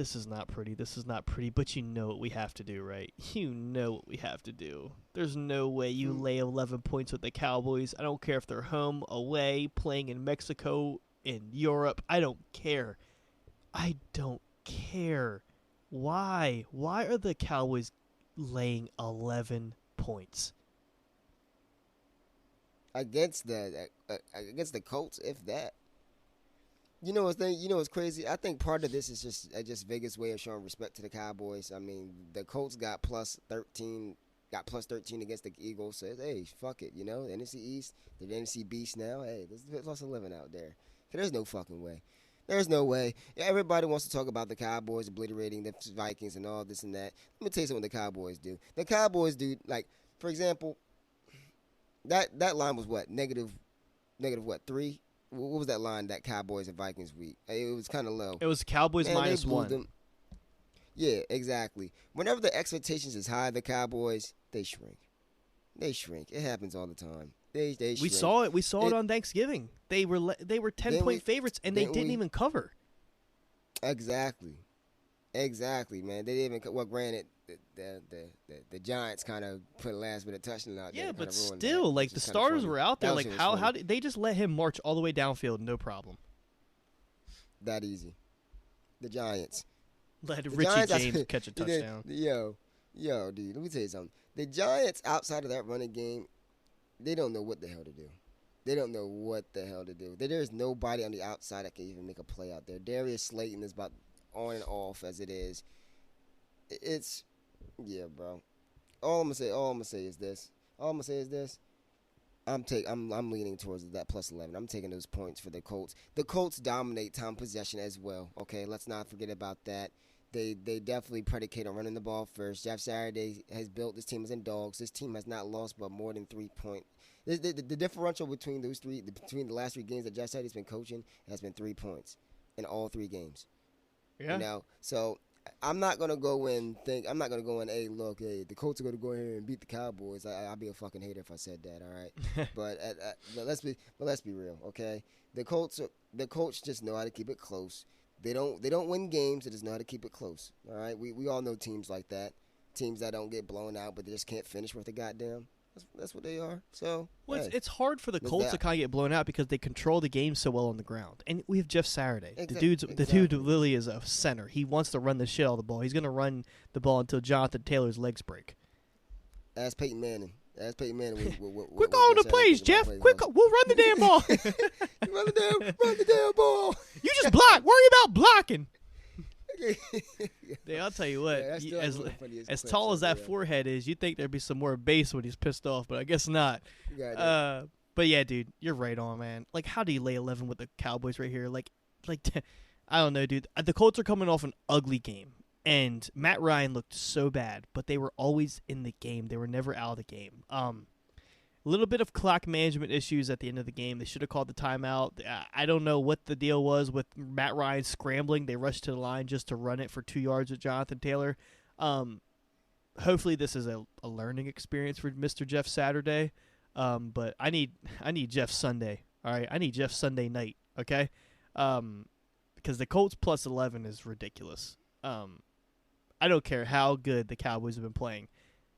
But you know what we have to do, right? You know what we have to do. There's no way you lay 11 points with the Cowboys. I don't care if they're home, away, playing in Mexico, in Europe. I don't care. Why? Why are the Cowboys laying 11 points? Against the Colts, if that. You know what's crazy? I think part of this is just Vegas' way of showing respect to the Cowboys. I mean, the Colts got plus 13 against the Eagles. So hey, fuck it, the NFC East, the NFC Beast now. Hey, there's plus 11 out there. There's no fucking way. There's no way. Everybody wants to talk about the Cowboys obliterating the Vikings and all this and that. Let me tell you something the Cowboys do. The Cowboys do, like, for example, that line was what? Negative what, 3? What was that line, that Cowboys and Vikings week? It was kind of low. It was Cowboys minus 1. Yeah, exactly. Whenever the expectations is high, the Cowboys, they shrink. It happens all the time. They shrink. We saw it. We saw it on Thanksgiving. They were 10-point favorites, and they didn't even cover. Exactly. Exactly, man. They didn't even. Well, granted, the Giants kind of put a last minute touchdown out there. Yeah, And but kind of ruined that, still, like which the is kind of starters funny. were out there. That Like shit was how funny. did they just let him march all the way downfield? No problem. That easy. The Giants. Let The Richie Giants, James catch a touchdown. Yo, dude. Let me tell you something. The Giants, outside of that running game, they don't know what the hell to do. They don't know what the hell to do. There's nobody on the outside that can even make a play out there. Darius Slayton is about on and off as it is. It's yeah, bro. All I'm gonna say is this. I'm leaning towards that plus 11. I'm taking those points for the Colts. The Colts dominate time possession as well. Okay, let's not forget about that. They definitely predicate on running the ball first. Jeff Saturday has built this team as in dogs. This team has not lost by more than 3 points. The differential between between the last 3 games that Jeff Saturday's been coaching has been 3 points in all 3 games. Yeah. You know, so I'm not gonna go in. Hey, look, hey, the Colts are gonna go ahead and beat the Cowboys. I'd be a fucking hater if I said that. All right, but let's be real, okay? The Colts just know how to keep it close. They don't win games. They just know how to keep it close. All right, we all know teams like that. Teams that don't get blown out, but they just can't finish worth a goddamn. That's what they are. So Well, hey, it's hard for the there's Colts to that. kind of get blown out because they control the game so well on the ground, and we have Jeff Saturday. The dude Exactly. literally is a center. He wants to run the shit out of the ball. He's gonna run the ball until Jonathan Taylor's legs break. Ask Peyton Manning. Quick on the plays, Jeff. Quick, we'll run the damn ball. Run the damn ball. You just block. Worry about blocking. Yeah, I'll tell you what. Yeah, that's still one of the funniest as clips tall as that ever. forehead is, you'd think there'd be some more bass when he's pissed off, but I guess not. Goddamn. But yeah, dude, you're right on, man. Like, how do you lay 11 with the Cowboys right here? Like, I don't know, dude. The Colts are coming off an ugly game, and Matt Ryan looked so bad, but they were always in the game. They were never out of the game. A little bit of clock management issues at the end of the game. They should have called the timeout. I don't know what the deal was with Matt Ryan scrambling. They rushed to the line just to run it for 2 yards with Jonathan Taylor. Hopefully this is a learning experience for Mr. Jeff Saturday. But I need Jeff Sunday. All right, I need Jeff Sunday night. Okay, because the Colts plus 11 is ridiculous. I don't care how good the Cowboys have been playing.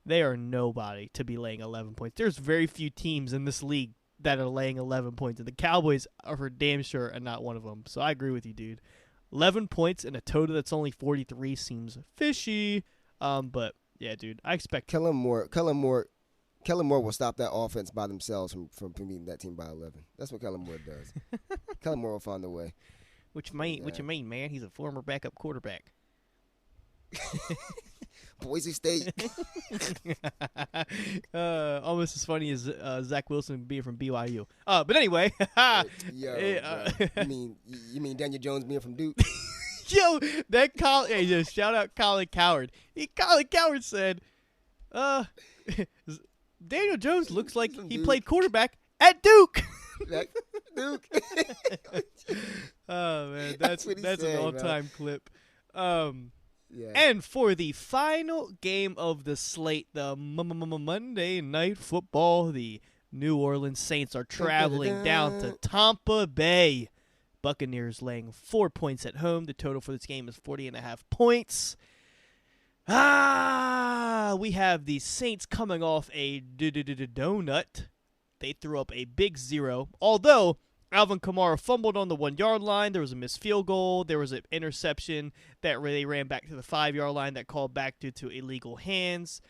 They are nobody to be laying 11 points. There's very few teams in this league that are laying 11 points, and the Cowboys are for damn sure and not one of them. So I agree with you, dude. 11 points in a total that's only 43 seems fishy. But yeah, dude, I expect Kellen Moore will stop that offense by themselves from beating that team by 11. That's what Kellen Moore does. Kellen Moore will find a way. What you mean, man? He's a former backup quarterback. Boise State. Almost as funny as Zach Wilson being from BYU. But anyway, You mean Daniel Jones being from Duke? yo, that shout out Colin Coward. Colin Coward said, Daniel Jones looks like he played quarterback at Duke. Duke. Oh man, That's that's what he an said, all-time clip. Yeah. And for the final game of the slate, the Monday Night Football, the New Orleans Saints are traveling down to Tampa Bay. Buccaneers laying 4 points at home. The total for this game is 40.5 points. We have the Saints coming off a donut. They threw up a big 0. Although Alvin Kamara fumbled on the 1 yard line. There was a missed field goal. There was an interception that they ran back to the 5 yard line that called back due to illegal hands.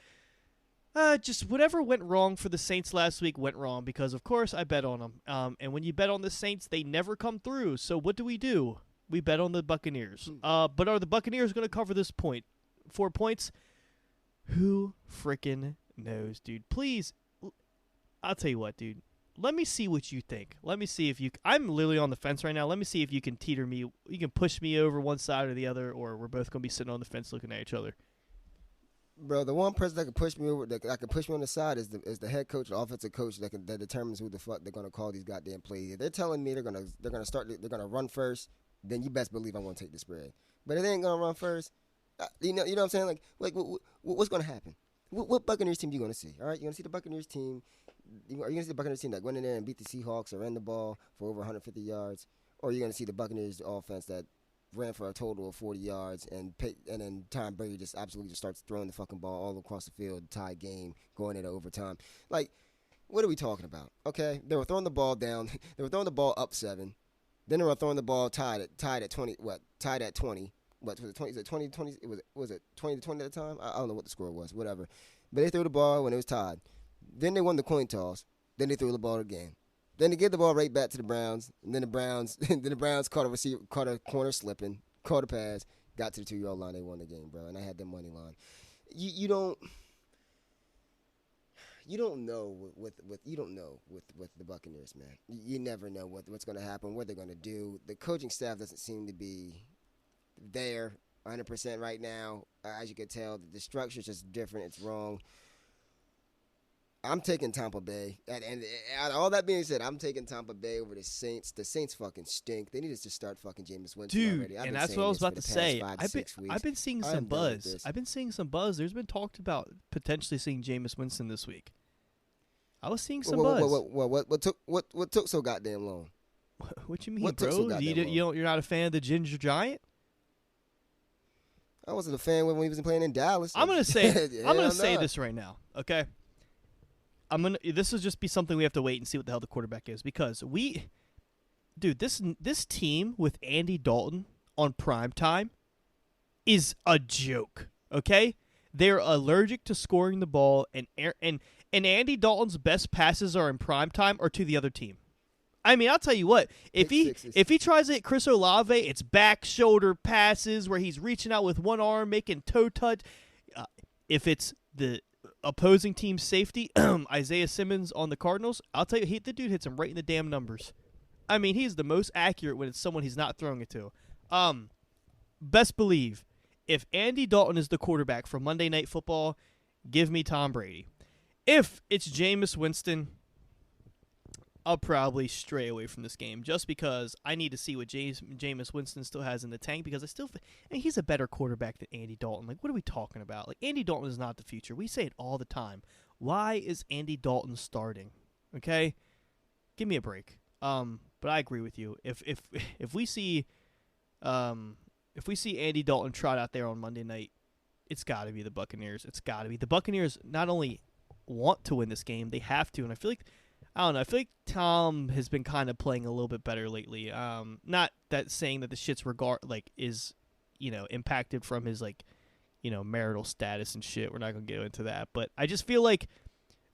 Just whatever went wrong for the Saints last week went wrong because, of course, I bet on them. And when you bet on the Saints, they never come through. So what do? We bet on the Buccaneers. But are the Buccaneers going to cover this point? 4 points? Who frickin' knows, dude? Please, I'll tell you what, dude. Let me see what you think. Let me see if you... I'm literally on the fence right now. Let me see if you can teeter me. You can push me over one side or the other, or we're both going to be sitting on the fence looking at each other. Bro, the one person that can push me over, that can push me on the side is the head coach, the offensive coach that determines who the fuck they're gonna call these goddamn plays. If they're telling me they're gonna run first, then you best believe I'm gonna take the spread. But if they ain't gonna run first, you know what I'm saying? Like what's gonna happen? What Buccaneers team you gonna see? All right, you gonna see the Buccaneers team? Are you gonna see the Buccaneers team that went in there and beat the Seahawks or ran the ball for over 150 yards, or are you gonna see the Buccaneers offense that ran for a total of 40 yards, and then Tom Brady just absolutely just starts throwing the fucking ball all across the field, tie game, going into overtime. Like, what are we talking about? Okay, they were throwing the ball down. They were throwing the ball up 7. Then they were throwing the ball tied at 20. Tied at 20. What was it? 20? Is it 20? 20? Was it 20 to 20 at the time? I don't know what the score was. Whatever. But they threw the ball when it was tied. Then they won the coin toss. Then they threw the ball again. Then they gave the ball right back to the Browns. And then the Browns caught a corner slipping, caught a pass, got to the 2-yard line. They won the game, bro. And I had them money line. You don't know with the Buccaneers, man. You never know what's going to happen, what they're going to do. The coaching staff doesn't seem to be there 100% right now. As you can tell, the structure is just different. It's wrong. I'm taking Tampa Bay. And all that being said, I'm taking Tampa Bay over the Saints. The Saints fucking stink. They need to just start fucking Jameis Winston already. And that's what I was about to say. I've been seeing some buzz. There's been talk about potentially seeing Jameis Winston this week. I was seeing some buzz. What took so goddamn long? What you mean, bro? You're not a fan of the Ginger Giant? I wasn't a fan when he was playing in Dallas. I'm gonna say this right now, okay? This will just be something we have to wait and see what the hell the quarterback is, because this team with Andy Dalton on prime time is a joke, okay? They're allergic to scoring the ball, and Andy Dalton's best passes are in prime time or to the other team. I mean, I'll tell you what, if he tries to hit Chris Olave, it's back shoulder passes where he's reaching out with one arm, making toe touch. If it's the opposing team's safety, Isaiah Simmons on the Cardinals, I'll tell you, the dude hits him right in the damn numbers. I mean, he's the most accurate when it's someone he's not throwing it to. Best believe, if Andy Dalton is the quarterback for Monday Night Football, give me Tom Brady. If it's Jameis Winston, I'll probably stray away from this game just because I need to see what Jameis Winston still has in the tank, because and he's a better quarterback than Andy Dalton. Like, what are we talking about? Like, Andy Dalton is not the future. We say it all the time. Why is Andy Dalton starting? Okay? Give me a break. But I agree with you. If we see Andy Dalton trot out there on Monday night, it's got to be the Buccaneers. It's got to be. The Buccaneers not only want to win this game, they have to, and I feel like Tom has been kind of playing a little bit better lately. Not that saying that the shit's is, impacted from his marital status and shit. We're not gonna get into that, but I just feel like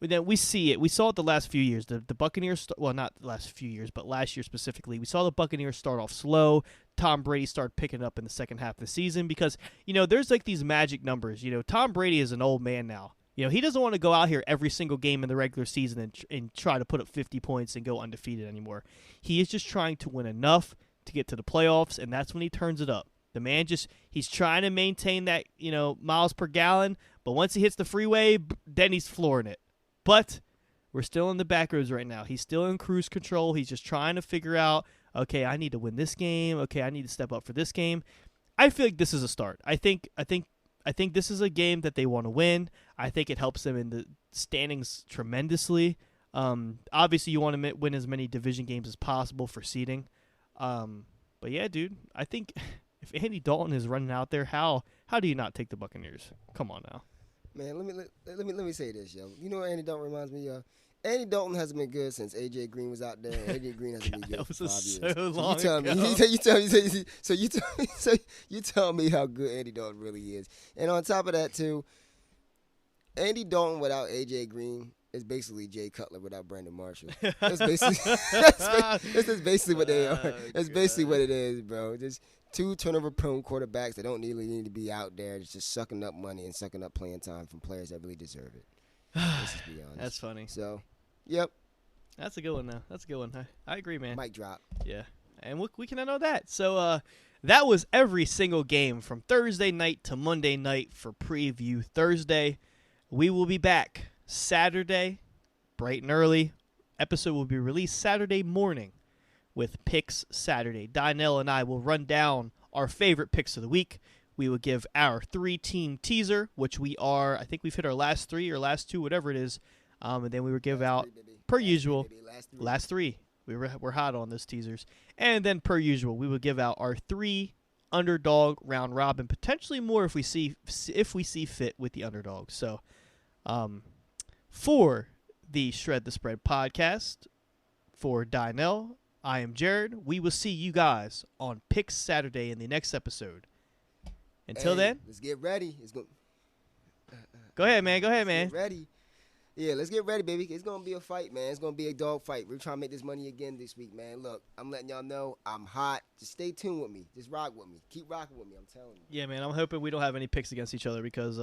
that we see it. We saw it the last few years. The Buccaneers, not the last few years, but last year specifically, we saw the Buccaneers start off slow. Tom Brady started picking up in the second half of the season because there's like these magic numbers. Tom Brady is an old man now. He doesn't want to go out here every single game in the regular season and try to put up 50 points and go undefeated anymore. He is just trying to win enough to get to the playoffs, and that's when he turns it up. The man he's trying to maintain that, miles per gallon, but once he hits the freeway, then he's flooring it. But we're still in the back roads right now. He's still in cruise control. He's just trying to figure out, okay, I need to win this game. Okay, I need to step up for this game. I feel like this is a start. I think this is a game that they want to win. I think it helps them in the standings tremendously. Obviously, you want to win as many division games as possible for seeding. But yeah, dude, I think if Andy Dalton is running out there, how do you not take the Buccaneers? Come on now, man. Let me say this, yo. You know what Andy Dalton reminds me of? Andy Dalton hasn't been good since A.J. Green was out there. AJ Green hasn't been good for 5 years. You tell me how good Andy Dalton really is. And on top of that, too, Andy Dalton without A.J. Green is basically Jay Cutler without Brandon Marshall. That's basically what they are. That's basically what it is, bro. Just two turnover-prone quarterbacks that don't really need to be out there. It's just sucking up money and sucking up playing time from players that really deserve it. Let's just be honest. That's funny. So, yep. That's a good one, though. That's a good one. I agree, man. Mic drop. Yeah. And we can know that. So, that was every single game from Thursday night to Monday night for Preview Thursday. We will be back Saturday, bright and early. Episode will be released Saturday morning with Picks Saturday. Donnell and I will run down our favorite picks of the week. We will give our 3-team teaser, which I think we've hit our last 3 or last 2, whatever it is. And then we will give out, per usual, last 3. We're hot on those teasers. And then, per usual, we will give out our 3 underdog round robin, potentially more if we see fit with the underdog. So, for the Shred the Spread podcast, for Dynel, I am Jared. We will see you guys on Picks Saturday in the next episode. Until then, let's get ready. Go ahead, man. Get ready. Yeah, let's get ready, baby. It's gonna be a fight, man. It's gonna be a dog fight. We're trying to make this money again this week, man. Look, I'm letting y'all know I'm hot. Just stay tuned with me. Just rock with me. Keep rocking with me. I'm telling you. Yeah, man. I'm hoping we don't have any picks against each other because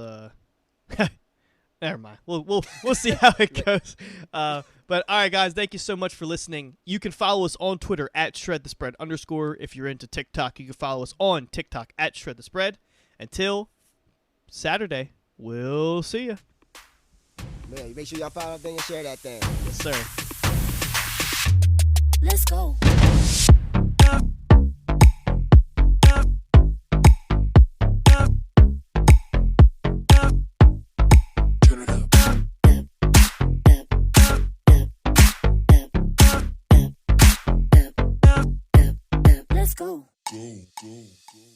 never mind. We'll see how it goes. But all right, guys. Thank you so much for listening. You can follow us on Twitter at @ShredTheSpread_. If you're into TikTok, you can follow us on TikTok at @ShredTheSpread. Until Saturday, we'll see you. Man, make sure y'all follow that thing and share that thing. Yes, sir. Let's go. Turn it up. Let's go. Go, go, go.